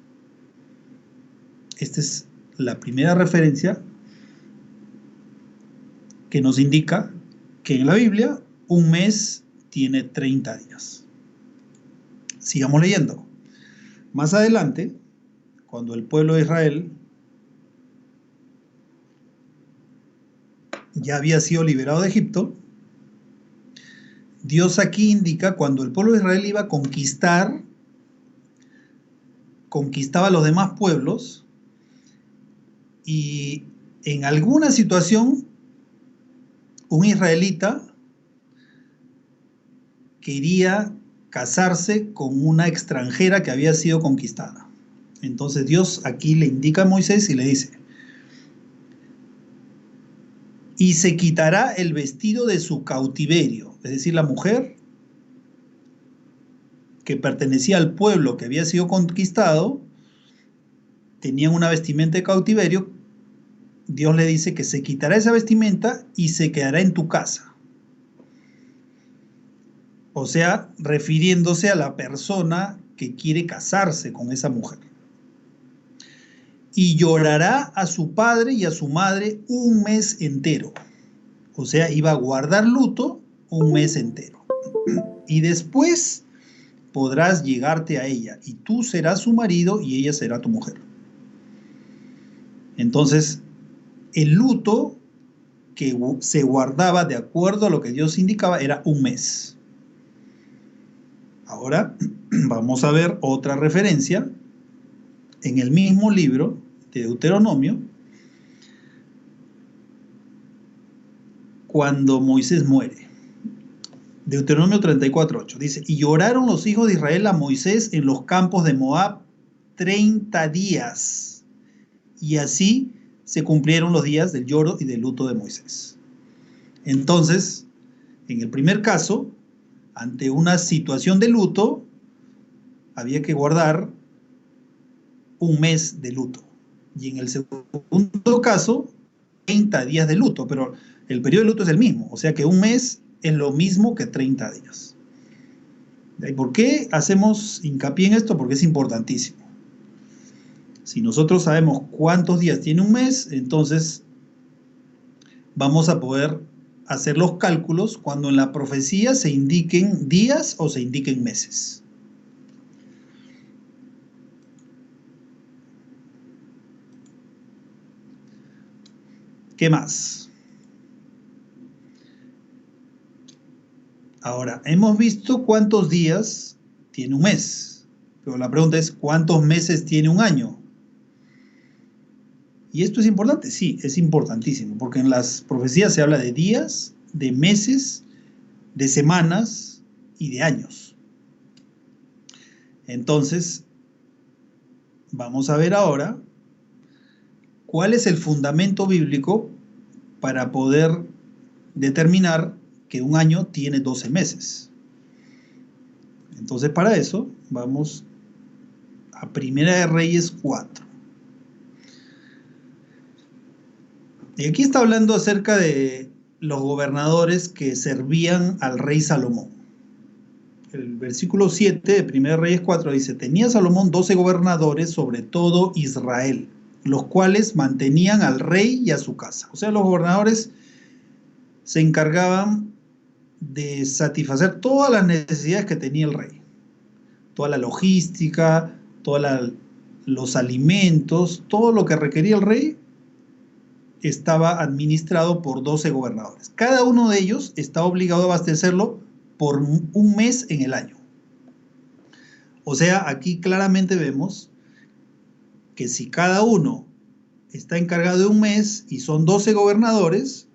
Esta es la primera referencia que nos indica que en la Biblia un mes tiene 30 días. Sigamos leyendo. Más adelante, cuando el pueblo de Israel ya había sido liberado de Egipto, Dios aquí indica cuando el pueblo de Israel iba a conquistaba a los demás pueblos y en alguna situación un israelita quería casarse con una extranjera que había sido conquistada. Entonces Dios aquí le indica a Moisés y le dice, y se quitará el vestido de su cautiverio, es decir, la mujer que pertenecía al pueblo que había sido conquistado, tenían una vestimenta de cautiverio. Dios le dice que se quitará esa vestimenta y se quedará en tu casa. O sea, refiriéndose a la persona que quiere casarse con esa mujer. Y llorará a su padre y a su madre un mes entero. O sea, iba a guardar luto un mes entero. Y después podrás llegarte a ella, y tú serás su marido y ella será tu mujer. Entonces, el luto que se guardaba de acuerdo a lo que Dios indicaba era un mes. Ahora vamos a ver otra referencia en el mismo libro de Deuteronomio, cuando Moisés muere. Deuteronomio 34:8 dice, y lloraron los hijos de Israel a Moisés en los campos de Moab 30 días, y así se cumplieron los días del lloro y del luto de Moisés. Entonces, en el primer caso, ante una situación de luto, había que guardar un mes de luto. Y en el segundo caso, 30 días de luto, pero el periodo de luto es el mismo, o sea que un mes es lo mismo que 30 días. ¿Y por qué hacemos hincapié en esto? Porque es importantísimo. Si nosotros sabemos cuántos días tiene un mes, entonces vamos a poder hacer los cálculos cuando en la profecía se indiquen días o se indiquen meses. ¿Qué más? Ahora, hemos visto cuántos días tiene un mes, pero la pregunta es, ¿cuántos meses tiene un año? ¿Y esto es importante? Sí, es importantísimo, porque en las profecías se habla de días, de meses, de semanas y de años. Entonces, vamos a ver ahora cuál es el fundamento bíblico para poder determinar que un año tiene 12 meses. Entonces, para eso, vamos a Primera de Reyes 4. Y aquí está hablando acerca de los gobernadores que servían al rey Salomón. El versículo 7 de 1 Reyes 4 dice: tenía Salomón 12 gobernadores sobre todo Israel, los cuales mantenían al rey y a su casa. O sea, los gobernadores se encargaban de satisfacer todas las necesidades que tenía el rey. Toda la logística, todos los alimentos, todo lo que requería el rey estaba administrado por 12 gobernadores. Cada uno de ellos está obligado a abastecerlo por un mes en el año. O sea, aquí claramente vemos que si cada uno está encargado de un mes y son 12 gobernadores,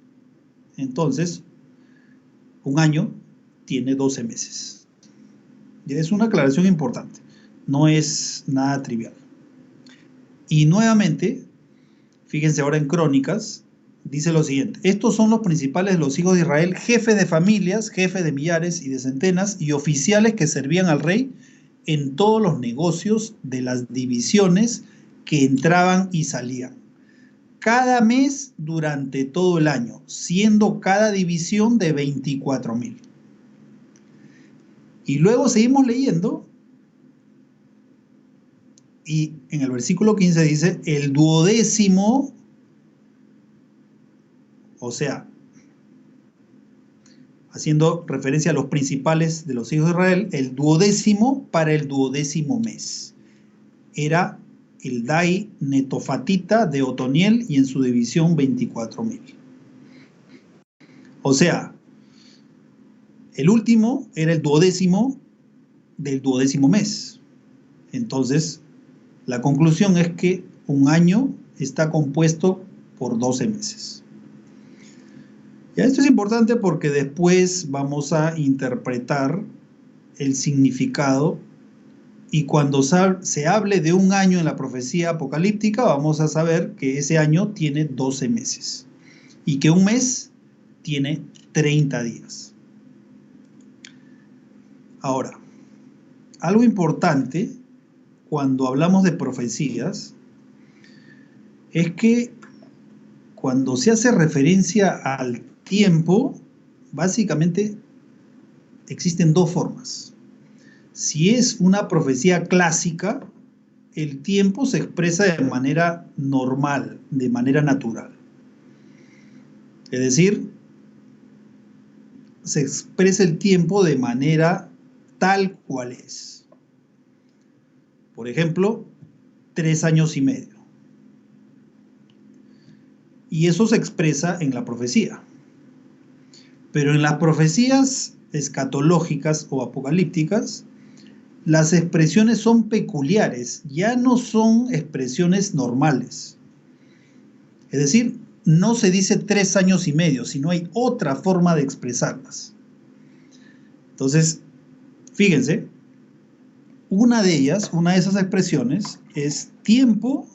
entonces un año tiene 12 meses. Y es una aclaración importante, no es nada trivial. Y nuevamente, fíjense ahora en Crónicas, dice lo siguiente: estos son los principales de los hijos de Israel, jefes de familias, jefes de millares y de centenas, y oficiales que servían al rey en todos los negocios de las divisiones que entraban y salían, cada mes durante todo el año, siendo cada división de 24,000. Y luego seguimos leyendo, y en el versículo 15 dice: el duodécimo, o sea, haciendo referencia a los principales de los hijos de Israel, el duodécimo para el duodécimo mes era el Dai Netofatita de Otoniel, y en su división 24,000. O sea, el último era el duodécimo del duodécimo mes. Entonces, la conclusión es que un año está compuesto por 12 meses. Y esto es importante porque después vamos a interpretar el significado, y cuando se hable de un año en la profecía apocalíptica, vamos a saber que ese año tiene 12 meses y que un mes tiene 30 días. Ahora, algo importante cuando hablamos de profecías es que cuando se hace referencia al tiempo, básicamente existen dos formas. Si es una profecía clásica, el tiempo se expresa de manera normal, de manera natural. Es decir, se expresa el tiempo de manera tal cual es. Por ejemplo, 3 años y medio. Y eso se expresa en la profecía. Pero en las profecías escatológicas o apocalípticas, las expresiones son peculiares, ya no son expresiones normales. Es decir, no se dice 3 años y medio, sino hay otra forma de expresarlas. Entonces, fíjense, una de esas expresiones es tiempo,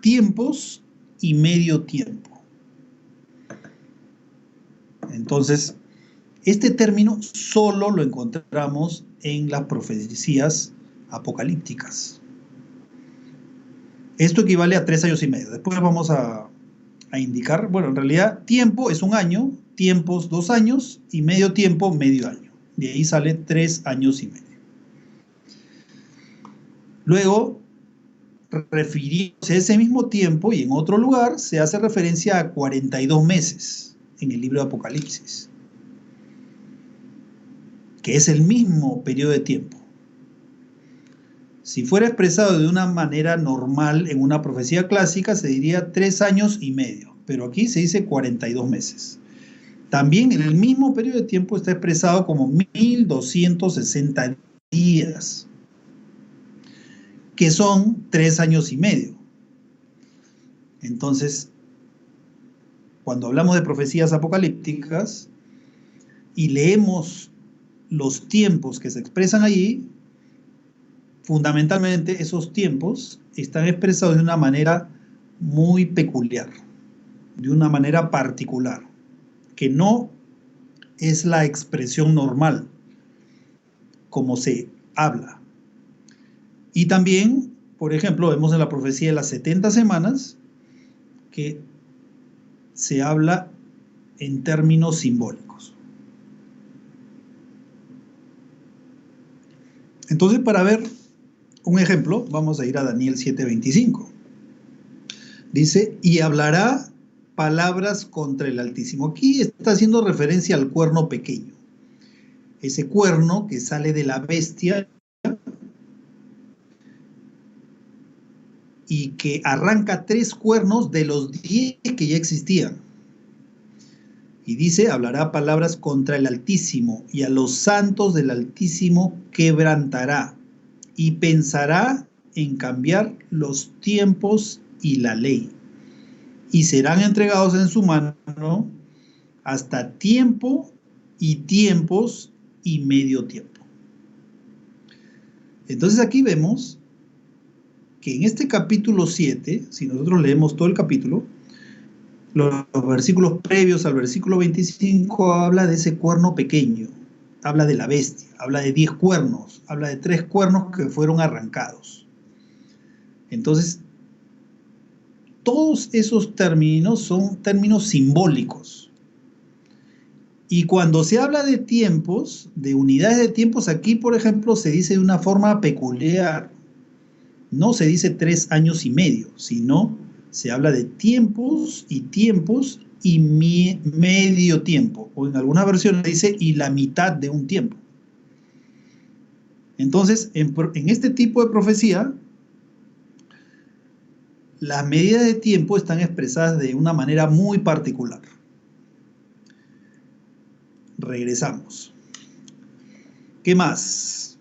tiempos y medio tiempo. Entonces, este término solo lo encontramos en las profecías apocalípticas. Esto equivale a 3 años y medio. Después vamos a indicar, bueno, en realidad tiempo es un año, tiempos 2 años y medio tiempo medio año. De ahí sale 3 años y medio. Luego, refiriéndose a ese mismo tiempo y en otro lugar, se hace referencia a 42 meses. en el libro de Apocalipsis, que es el mismo periodo de tiempo. Si fuera expresado de una manera normal en una profecía clásica, se diría 3 años y medio, pero aquí se dice 42 meses. También en el mismo periodo de tiempo está expresado como 1260 días, que son 3 años y medio. Entonces, cuando hablamos de profecías apocalípticas y leemos los tiempos que se expresan allí, fundamentalmente esos tiempos están expresados de una manera muy peculiar, de una manera particular, que no es la expresión normal como se habla. Y también, por ejemplo, vemos en la profecía de las 70 semanas que se habla en términos simbólicos. Entonces, para ver un ejemplo, vamos a ir a Daniel 7:25. Dice, y hablará palabras contra el Altísimo. Aquí está haciendo referencia al cuerno pequeño. Ese cuerno que sale de la bestia y que arranca 3 cuernos de los 10 que ya existían. Y dice, hablará palabras contra el Altísimo, y a los santos del Altísimo quebrantará, y pensará en cambiar los tiempos y la ley, y serán entregados en su mano hasta tiempo y tiempos y medio tiempo. Entonces aquí vemos que en este capítulo 7, si nosotros leemos todo el capítulo, los versículos previos al versículo 25 habla de ese cuerno pequeño, habla de la bestia, habla de 10 cuernos, habla de 3 cuernos que fueron arrancados. Entonces, todos esos términos son términos simbólicos. Y cuando se habla de tiempos, de unidades de tiempos, aquí, por ejemplo, se dice de una forma peculiar. No se dice 3 años y medio, sino se habla de tiempos y medio tiempo. O en algunas versiones dice y la mitad de un tiempo. Entonces, en este tipo de profecía, las medidas de tiempo están expresadas de una manera muy particular. Regresamos. ¿Qué más?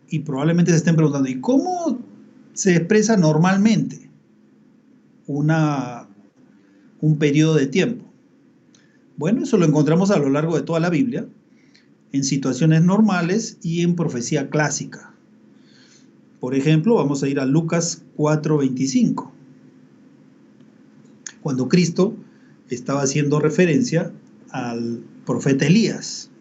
Y probablemente se estén preguntando, ¿y cómo se expresa normalmente un periodo de tiempo? Bueno, eso lo encontramos a lo largo de toda la Biblia, en situaciones normales y en profecía clásica. Por ejemplo, vamos a ir a Lucas 4:25, cuando Cristo estaba haciendo referencia al profeta Elías.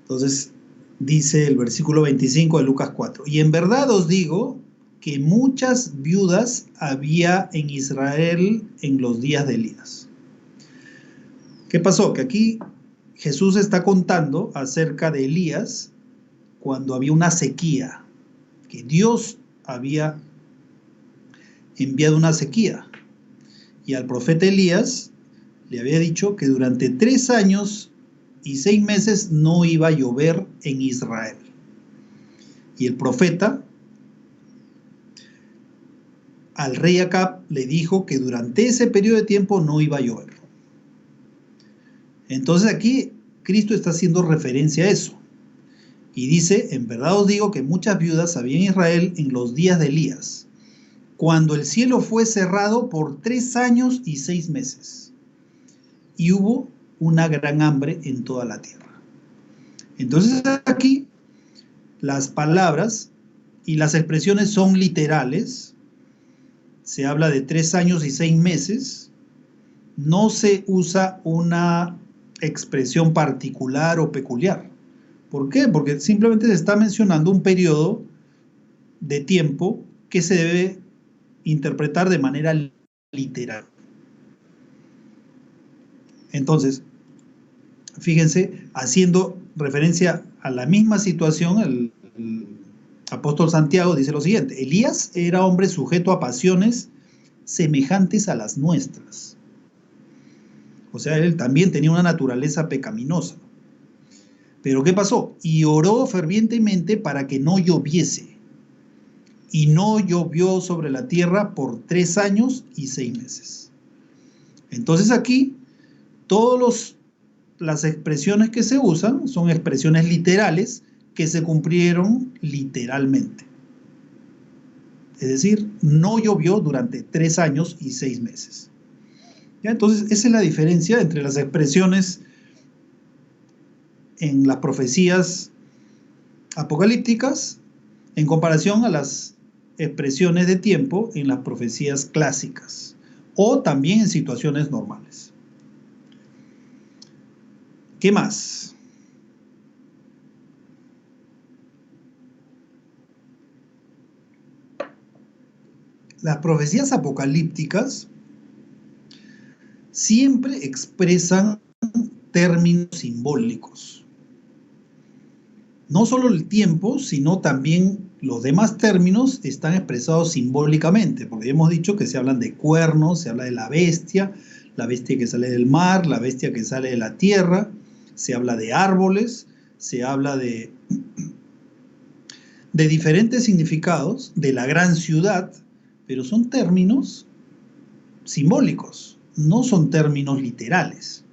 Entonces, dice el versículo 25 de Lucas 4, y en verdad os digo que muchas viudas había en Israel en los días de Elías. ¿Qué pasó? Que aquí Jesús está contando acerca de Elías cuando había una sequía, que Dios había enviado una sequía. Y al profeta Elías le había dicho que durante 3 años y 6 meses no iba a llover en Israel. Y el profeta al rey Acab le dijo que durante ese periodo de tiempo no iba a llover. Entonces aquí Cristo está haciendo referencia a eso. Y dice, en verdad os digo que muchas viudas había en Israel en los días de Elías, cuando el cielo fue cerrado por 3 años y 6 meses. Y hubo una gran hambre en toda la tierra. Entonces aquí las palabras y las expresiones son literales. Se habla de 3 años y 6 meses. No se usa una expresión particular o peculiar. ¿Por qué? Porque simplemente se está mencionando un periodo de tiempo que se debe interpretar de manera literal. Entonces, fíjense, haciendo referencia a la misma situación, el apóstol Santiago dice lo siguiente: Elías era hombre sujeto a pasiones semejantes a las nuestras. O sea, él también tenía una naturaleza pecaminosa. Pero ¿qué pasó? Y oró fervientemente para que no lloviese. Y no llovió sobre la tierra por 3 años y 6 meses. Entonces aquí, todas las expresiones que se usan son expresiones literales que se cumplieron literalmente. Es decir, no llovió durante 3 años y 6 meses. ¿Ya? Entonces, esa es la diferencia entre las expresiones en las profecías apocalípticas en comparación a las expresiones de tiempo en las profecías clásicas o también en situaciones normales. ¿Qué más? Las profecías apocalípticas siempre expresan términos simbólicos. No solo el tiempo, sino también los demás términos están expresados simbólicamente, porque hemos dicho que se hablan de cuernos, se habla de la bestia que sale del mar, la bestia que sale de la tierra, se habla de árboles, se habla de diferentes significados, de la gran ciudad, pero son términos simbólicos, no son términos literales.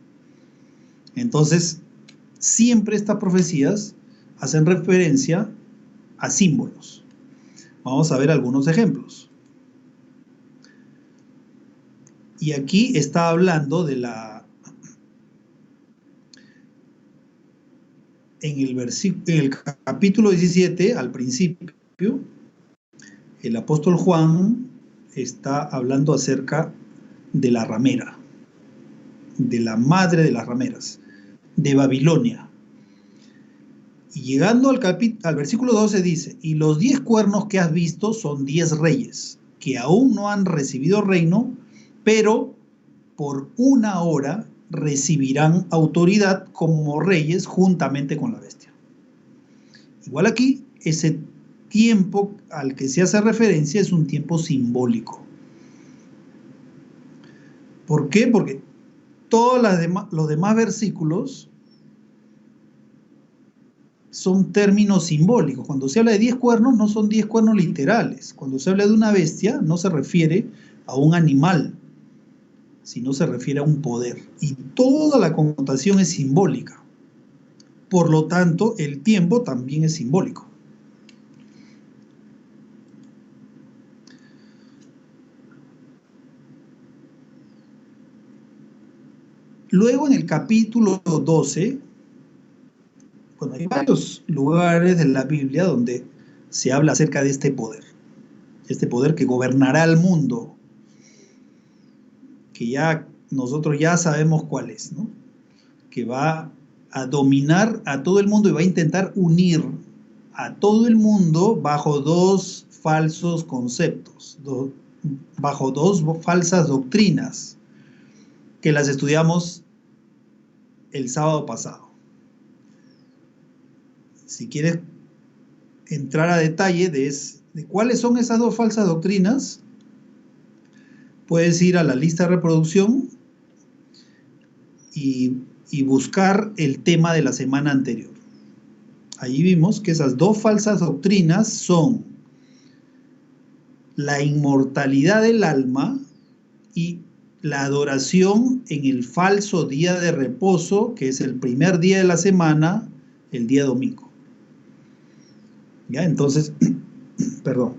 Entonces, siempre estas profecías hacen referencia a símbolos. Vamos a ver algunos ejemplos. Y aquí está hablando de en el capítulo 17, al principio, el apóstol Juan está hablando acerca de la ramera, de la madre de las rameras, de Babilonia. Y llegando al versículo 12 dice, y los 10 cuernos que has visto son 10 reyes, que aún no han recibido reino, pero por 1 hora recibirán autoridad como reyes juntamente con la bestia. Igual aquí, ese tiempo al que se hace referencia es un tiempo simbólico. ¿Por qué? Porque todos los demás versículos son términos simbólicos. Cuando se habla de 10 cuernos, no son 10 cuernos literales. Cuando se habla de una bestia, no se refiere a un animal, sino se refiere a un poder. Y toda la connotación es simbólica. Por lo tanto, el tiempo también es simbólico. Luego, en el capítulo 12, bueno, hay varios lugares de la Biblia donde se habla acerca de este poder que gobernará el mundo, que ya nosotros ya sabemos cuál es, ¿no? Que va a dominar a todo el mundo y va a intentar unir a todo el mundo bajo 2 falsos conceptos, bajo 2 falsas doctrinas, que las estudiamos el sábado pasado. Si quieres entrar a detalle de cuáles son esas 2 falsas doctrinas, puedes ir a la lista de reproducción y buscar el tema de la semana anterior. Allí vimos que esas 2 falsas doctrinas son la inmortalidad del alma y la adoración en el falso día de reposo, que es el primer día de la semana, el día domingo. ¿Ya? Entonces, perdón.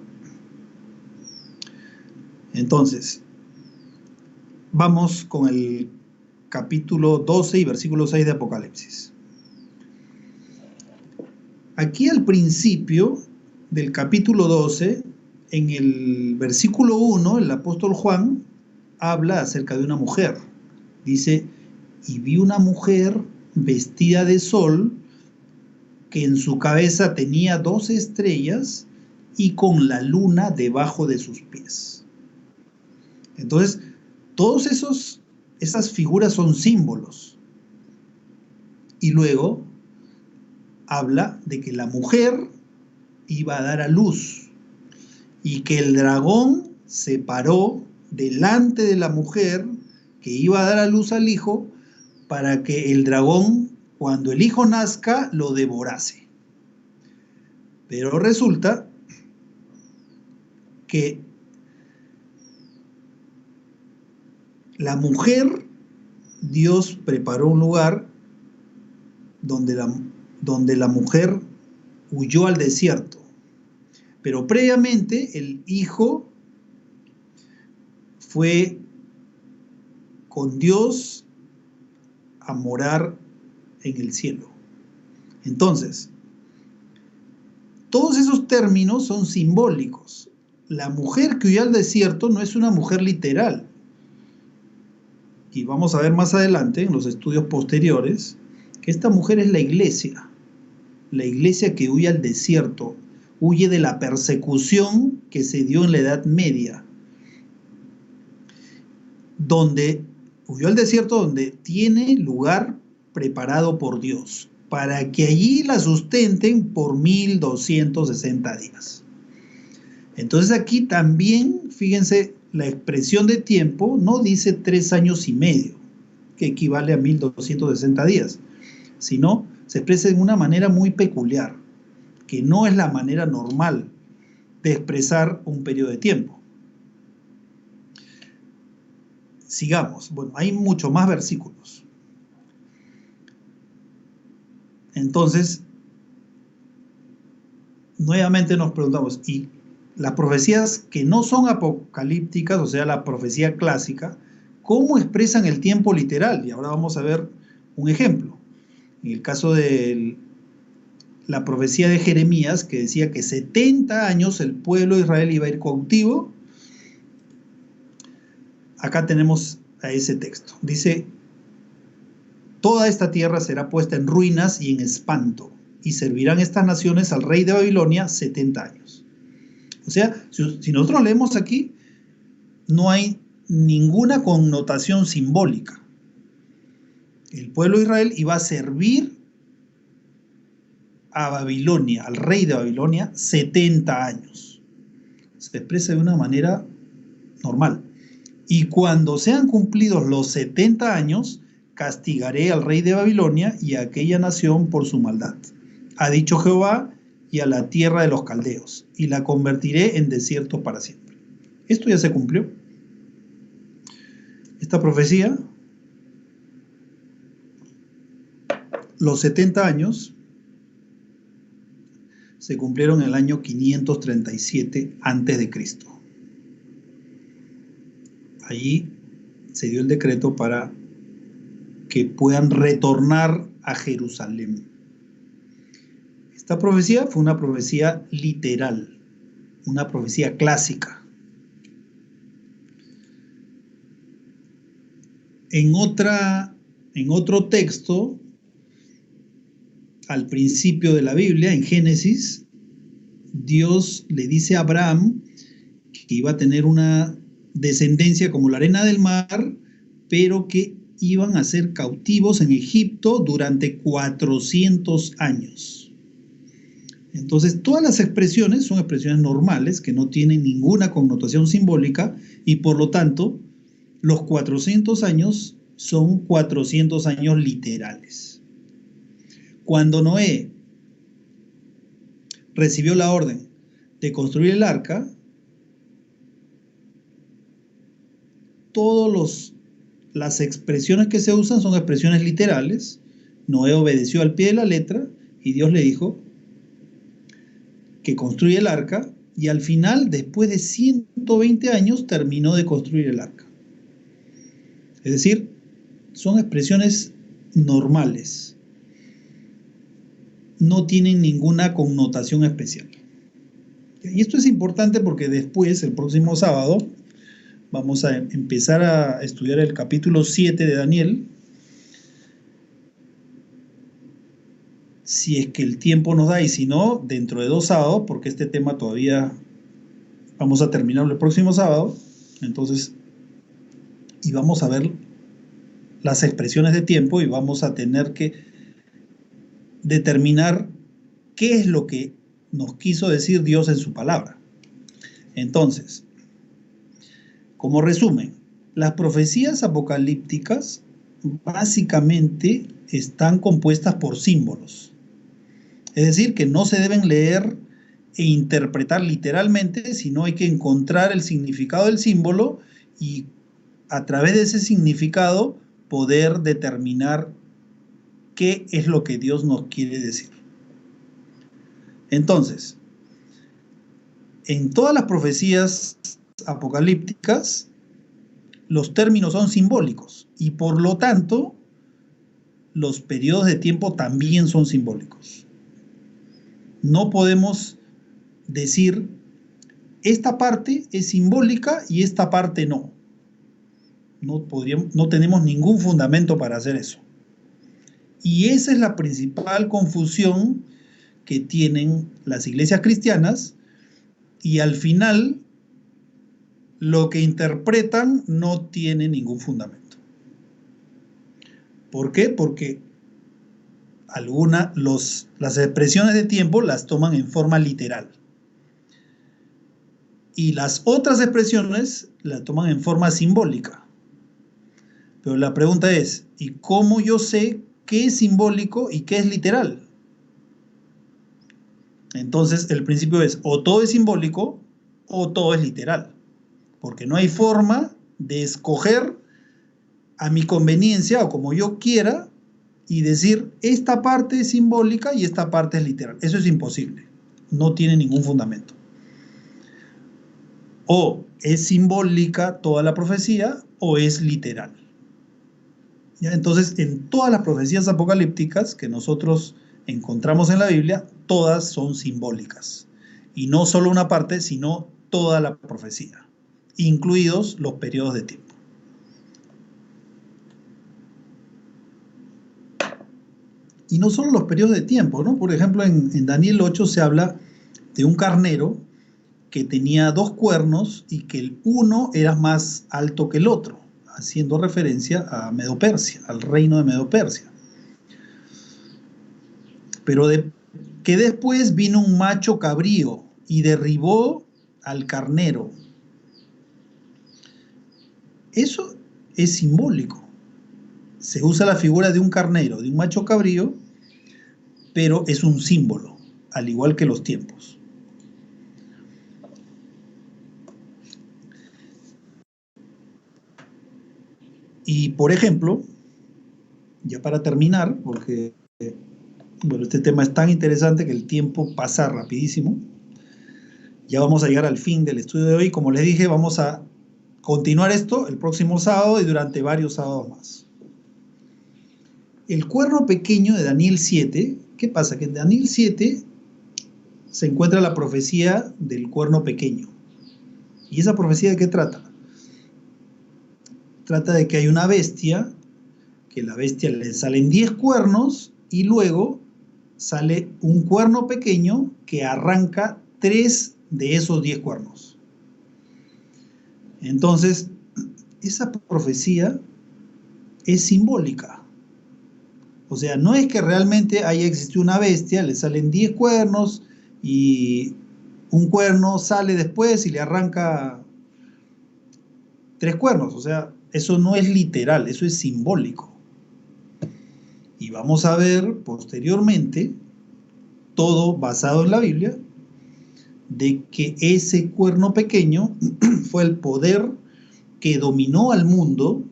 Entonces, vamos con el capítulo 12 y versículo 6 de Apocalipsis. Aquí al principio del capítulo 12, en el versículo 1, el apóstol Juan habla acerca de una mujer. Dice, y vi una mujer vestida de sol, que en su cabeza tenía 12 estrellas y con la luna debajo de sus pies. Entonces, todas esas figuras son símbolos. Y luego habla de que la mujer iba a dar a luz y que el dragón se paró delante de la mujer que iba a dar a luz al hijo para que el dragón, cuando el hijo nazca, lo devorase. Pero resulta que la mujer, Dios preparó un lugar donde la mujer huyó al desierto. Pero previamente el hijo fue con Dios a morar en el cielo. Entonces, todos esos términos son simbólicos. La mujer que huyó al desierto no es una mujer literal. Y vamos a ver más adelante, en los estudios posteriores, que esta mujer es la iglesia que huye al desierto, huye de la persecución que se dio en la Edad Media, donde huyó al desierto, donde tiene lugar preparado por Dios, para que allí la sustenten por 1260 días. Entonces aquí también, fíjense, la expresión de tiempo no dice 3 años y medio, que equivale a 1260 días, sino se expresa de una manera muy peculiar, que no es la manera normal de expresar un periodo de tiempo. Sigamos. Bueno, hay muchos más versículos. Entonces, nuevamente nos preguntamos, ¿y las profecías que no son apocalípticas, o sea, la profecía clásica, cómo expresan el tiempo literal? Y ahora vamos a ver un ejemplo. En el caso de la profecía de Jeremías, que decía que 70 años el pueblo de Israel iba a ir cautivo, acá tenemos a ese texto. Dice, toda esta tierra será puesta en ruinas y en espanto, y servirán estas naciones al rey de Babilonia 70 años. O sea, si nosotros leemos aquí, no hay ninguna connotación simbólica. El pueblo de Israel iba a servir a Babilonia, al rey de Babilonia, 70 años. Se expresa de una manera normal. Y cuando sean cumplidos los 70 años, castigaré al rey de Babilonia y a aquella nación por su maldad. Ha dicho Jehová, y a la tierra de los caldeos, y la convertiré en desierto para siempre. Esto ya se cumplió. Esta profecía, los 70 años, se cumplieron en el año 537 a.C. Allí se dio el decreto para que puedan retornar a Jerusalén. Esta profecía fue una profecía literal, una profecía clásica. En otro texto, al principio de la Biblia, en Génesis, Dios le dice a Abraham que iba a tener una descendencia como la arena del mar, pero que iban a ser cautivos en Egipto durante 400 años. Entonces, todas las expresiones son expresiones normales que no tienen ninguna connotación simbólica y por lo tanto, los 400 años son 400 años literales. Cuando Noé recibió la orden de construir el arca, todas las expresiones que se usan son expresiones literales. Noé obedeció al pie de la letra y Dios le dijo que construye el arca y al final, después de 120 años, terminó de construir el arca. Es decir, son expresiones normales. No tienen ninguna connotación especial. Y esto es importante porque después, el próximo sábado, vamos a empezar a estudiar el capítulo 7 de Daniel. Si es que el tiempo nos da, y si no, dentro de 2 sábados, porque este tema todavía vamos a terminarlo el próximo sábado. Entonces, y vamos a ver las expresiones de tiempo y vamos a tener que determinar qué es lo que nos quiso decir Dios en su palabra. Entonces, como resumen, las profecías apocalípticas básicamente están compuestas por símbolos. Es decir, que no se deben leer e interpretar literalmente, sino hay que encontrar el significado del símbolo y a través de ese significado poder determinar qué es lo que Dios nos quiere decir. Entonces, en todas las profecías apocalípticas, los términos son simbólicos y por lo tanto, los periodos de tiempo también son simbólicos. No podemos decir, esta parte es simbólica y esta parte no. No tenemos ningún fundamento para hacer eso. Y esa es la principal confusión que tienen las iglesias cristianas, y al final lo que interpretan no tiene ningún fundamento. ¿Por qué? Porque las expresiones de tiempo las toman en forma literal. Y las otras expresiones las toman en forma simbólica. Pero la pregunta es, ¿y cómo yo sé qué es simbólico y qué es literal? Entonces el principio es, o todo es simbólico o todo es literal. Porque no hay forma de escoger a mi conveniencia o como yo quiera y decir, esta parte es simbólica y esta parte es literal. Eso es imposible. No tiene ningún fundamento. O es simbólica toda la profecía o es literal. ¿Ya? Entonces, en todas las profecías apocalípticas que nosotros encontramos en la Biblia, todas son simbólicas. Y no solo una parte, sino toda la profecía, incluidos los periodos de tiempo. Y no solo los periodos de tiempo, ¿no? Por ejemplo, en Daniel 8 se habla de un carnero que tenía 2 cuernos y que el uno era más alto que el otro, haciendo referencia a Medo-Persia, al reino de Medo-Persia. Pero que después vino un macho cabrío y derribó al carnero. Eso es simbólico. Se usa la figura de un carnero, de un macho cabrío, pero es un símbolo, al igual que los tiempos. Y por ejemplo, ya para terminar, porque bueno, este tema es tan interesante que el tiempo pasa rapidísimo. Ya vamos a llegar al fin del estudio de hoy. Como les dije, vamos a continuar esto el próximo sábado y durante varios sábados más. El cuerno pequeño de Daniel 7, ¿qué pasa? Que en Daniel 7 se encuentra la profecía del cuerno pequeño. ¿Y esa profecía de qué trata? Trata de que hay una bestia, que la bestia le salen 10 cuernos y luego sale un cuerno pequeño que arranca 3 de esos 10 cuernos. Entonces, esa profecía es simbólica. O sea, no es que realmente haya existido una bestia, le salen 10 cuernos y un cuerno sale después y le arranca 3 cuernos. O sea, eso no es literal, eso es simbólico. Y vamos a ver posteriormente, todo basado en la Biblia, de que ese cuerno pequeño fue el poder que dominó al mundo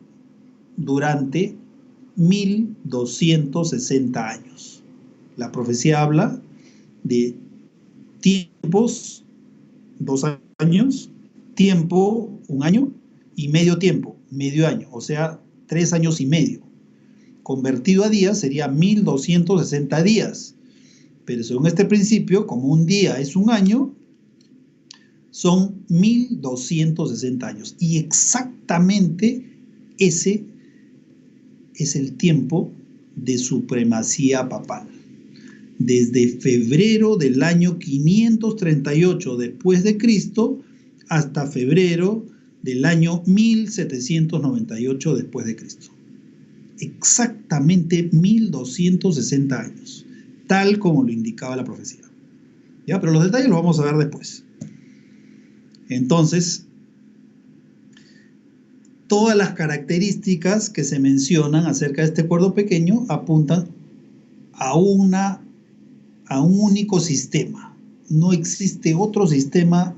durante 1260 años. La profecía habla de tiempos, 2 años, tiempo, 1 año, y medio tiempo, medio año, o sea, 3 años y medio. Convertido a días sería 1260 días. Pero según este principio, como un día es 1 año, son 1260 años. Y exactamente ese es el tiempo de supremacía papal. Desde febrero del año 538 después de Cristo hasta febrero del año 1798 después de Cristo. Exactamente 1260 años, tal como lo indicaba la profecía. ¿Ya? Pero los detalles los vamos a ver después. Entonces, todas las características que se mencionan acerca de este cuerno pequeño apuntan a un único sistema. No existe otro sistema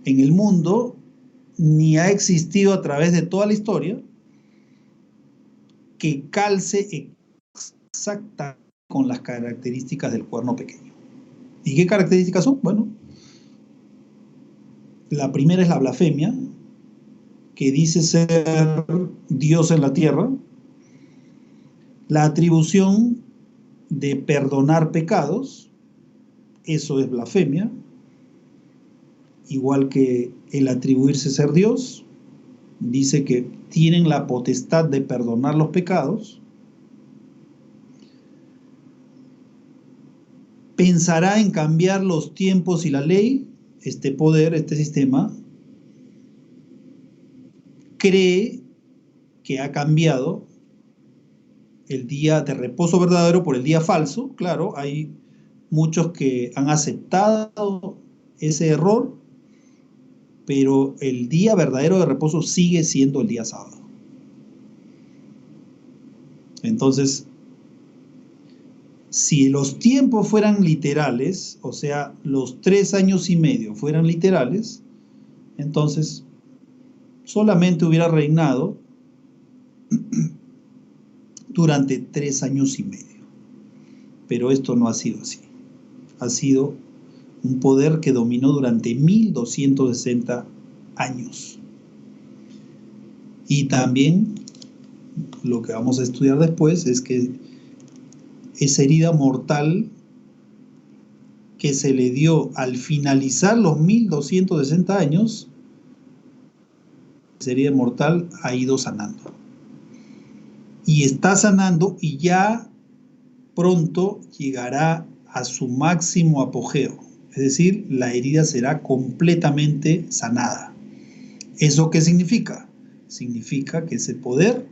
en el mundo, ni ha existido a través de toda la historia, que calce exactamente con las características del cuerno pequeño. ¿Y qué características son? Bueno, la primera es la blasfemia, que dice ser Dios en la tierra, la atribución de perdonar pecados, eso es blasfemia, igual que el atribuirse ser Dios, dice que tienen la potestad de perdonar los pecados. Pensará en cambiar los tiempos y la ley. Este poder, este sistema, cree que ha cambiado el día de reposo verdadero por el día falso. Claro, hay muchos que han aceptado ese error, pero el día verdadero de reposo sigue siendo el día sábado. Entonces, si los tiempos fueran literales, o sea, los 3 años y medio fueran literales, entonces solamente hubiera reinado durante 3 años y medio. Pero esto no ha sido así. Ha sido un poder que dominó durante 1260 años. Y también lo que vamos a estudiar después es que esa herida mortal que se le dio al finalizar los 1260 años, esa herida mortal ha ido sanando. Y está sanando y ya pronto llegará a su máximo apogeo. Es decir, la herida será completamente sanada. ¿Eso qué significa? Significa que ese poder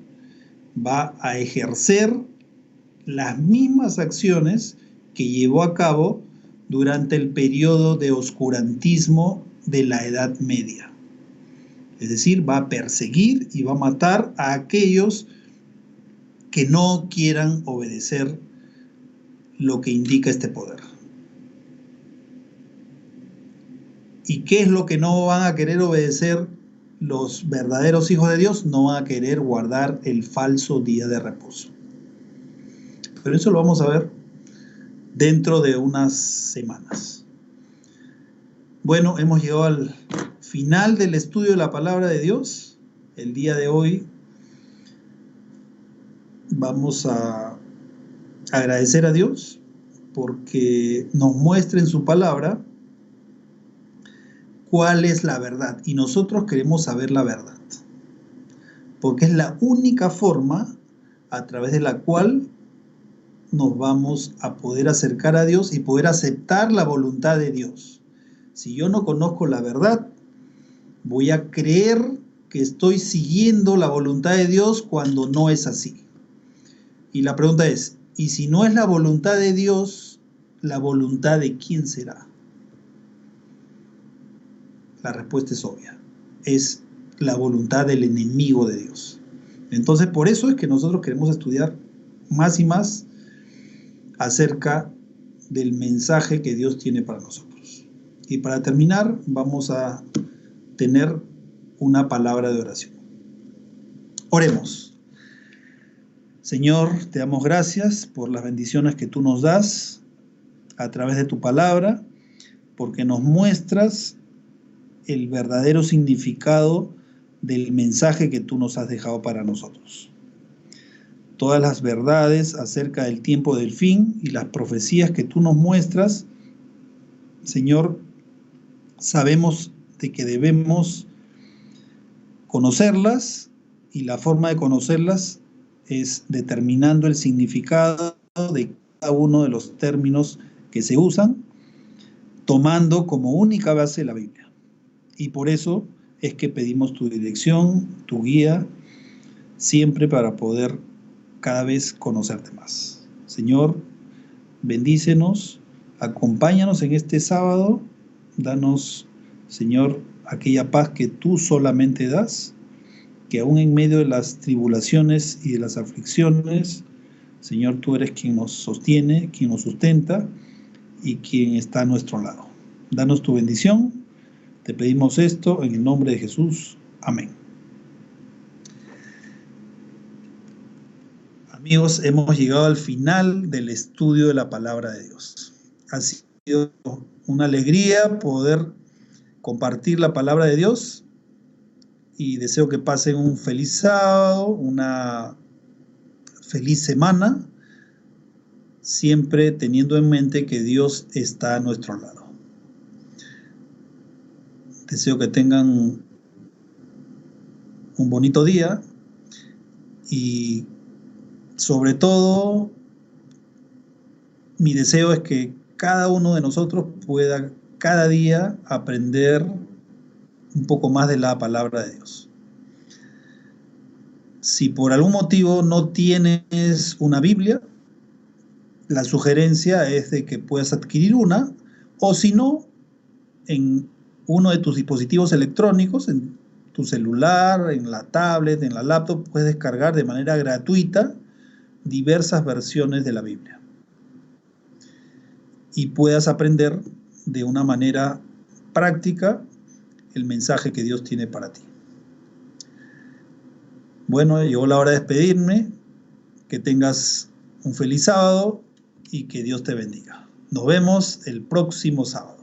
va a ejercer las mismas acciones que llevó a cabo durante el periodo de oscurantismo de la Edad Media. Es decir, va a perseguir y va a matar a aquellos que no quieran obedecer lo que indica este poder. ¿Y qué es lo que no van a querer obedecer los verdaderos hijos de Dios? No van a querer guardar el falso día de reposo. Pero eso lo vamos a ver dentro de unas semanas. Bueno, hemos llegado al final del estudio de la palabra de Dios. El día de hoy vamos a agradecer a Dios porque nos muestra en su palabra cuál es la verdad. Y nosotros queremos saber la verdad, porque es la única forma a través de la cual nos vamos a poder acercar a Dios y poder aceptar la voluntad de Dios. Si yo no conozco la verdad, voy a creer que estoy siguiendo la voluntad de Dios cuando no es así. Y la pregunta es, ¿y si no es la voluntad de Dios, la voluntad de quién será? La respuesta es obvia. Es la voluntad del enemigo de Dios. Entonces, por eso es que nosotros queremos estudiar más y más acerca del mensaje que Dios tiene para nosotros. Y para terminar, vamos a tener una palabra de oración. Oremos. Señor, te damos gracias por las bendiciones que tú nos das a través de tu palabra, porque nos muestras el verdadero significado del mensaje que tú nos has dejado para nosotros. Todas las verdades acerca del tiempo del fin y las profecías que tú nos muestras, Señor, sabemos de que debemos conocerlas, y la forma de conocerlas es determinando el significado de cada uno de los términos que se usan, tomando como única base la Biblia. Y por eso es que pedimos tu dirección, tu guía, siempre para poder cada vez conocerte más. Señor, bendícenos, acompáñanos en este sábado, danos, Señor, aquella paz que tú solamente das, que aún en medio de las tribulaciones y de las aflicciones, Señor, tú eres quien nos sostiene, quien nos sustenta y quien está a nuestro lado. Danos tu bendición. Te pedimos esto en el nombre de Jesús. Amén. Amigos, hemos llegado al final del estudio de la palabra de Dios. Ha sido una alegría poder compartir la palabra de Dios y deseo que pasen un feliz sábado, una feliz semana, siempre teniendo en mente que Dios está a nuestro lado. Deseo que tengan un bonito día y sobre todo mi deseo es que cada uno de nosotros pueda cada día aprender un poco más de la palabra de Dios. Si por algún motivo no tienes una Biblia, la sugerencia es de que puedas adquirir una, o si no, en uno de tus dispositivos electrónicos, en tu celular, en la tablet, en la laptop, puedes descargar de manera gratuita diversas versiones de la Biblia y puedas aprender de una manera práctica el mensaje que Dios tiene para ti. Bueno, llegó la hora de despedirme. Que tengas un feliz sábado y que Dios te bendiga. Nos vemos el próximo sábado.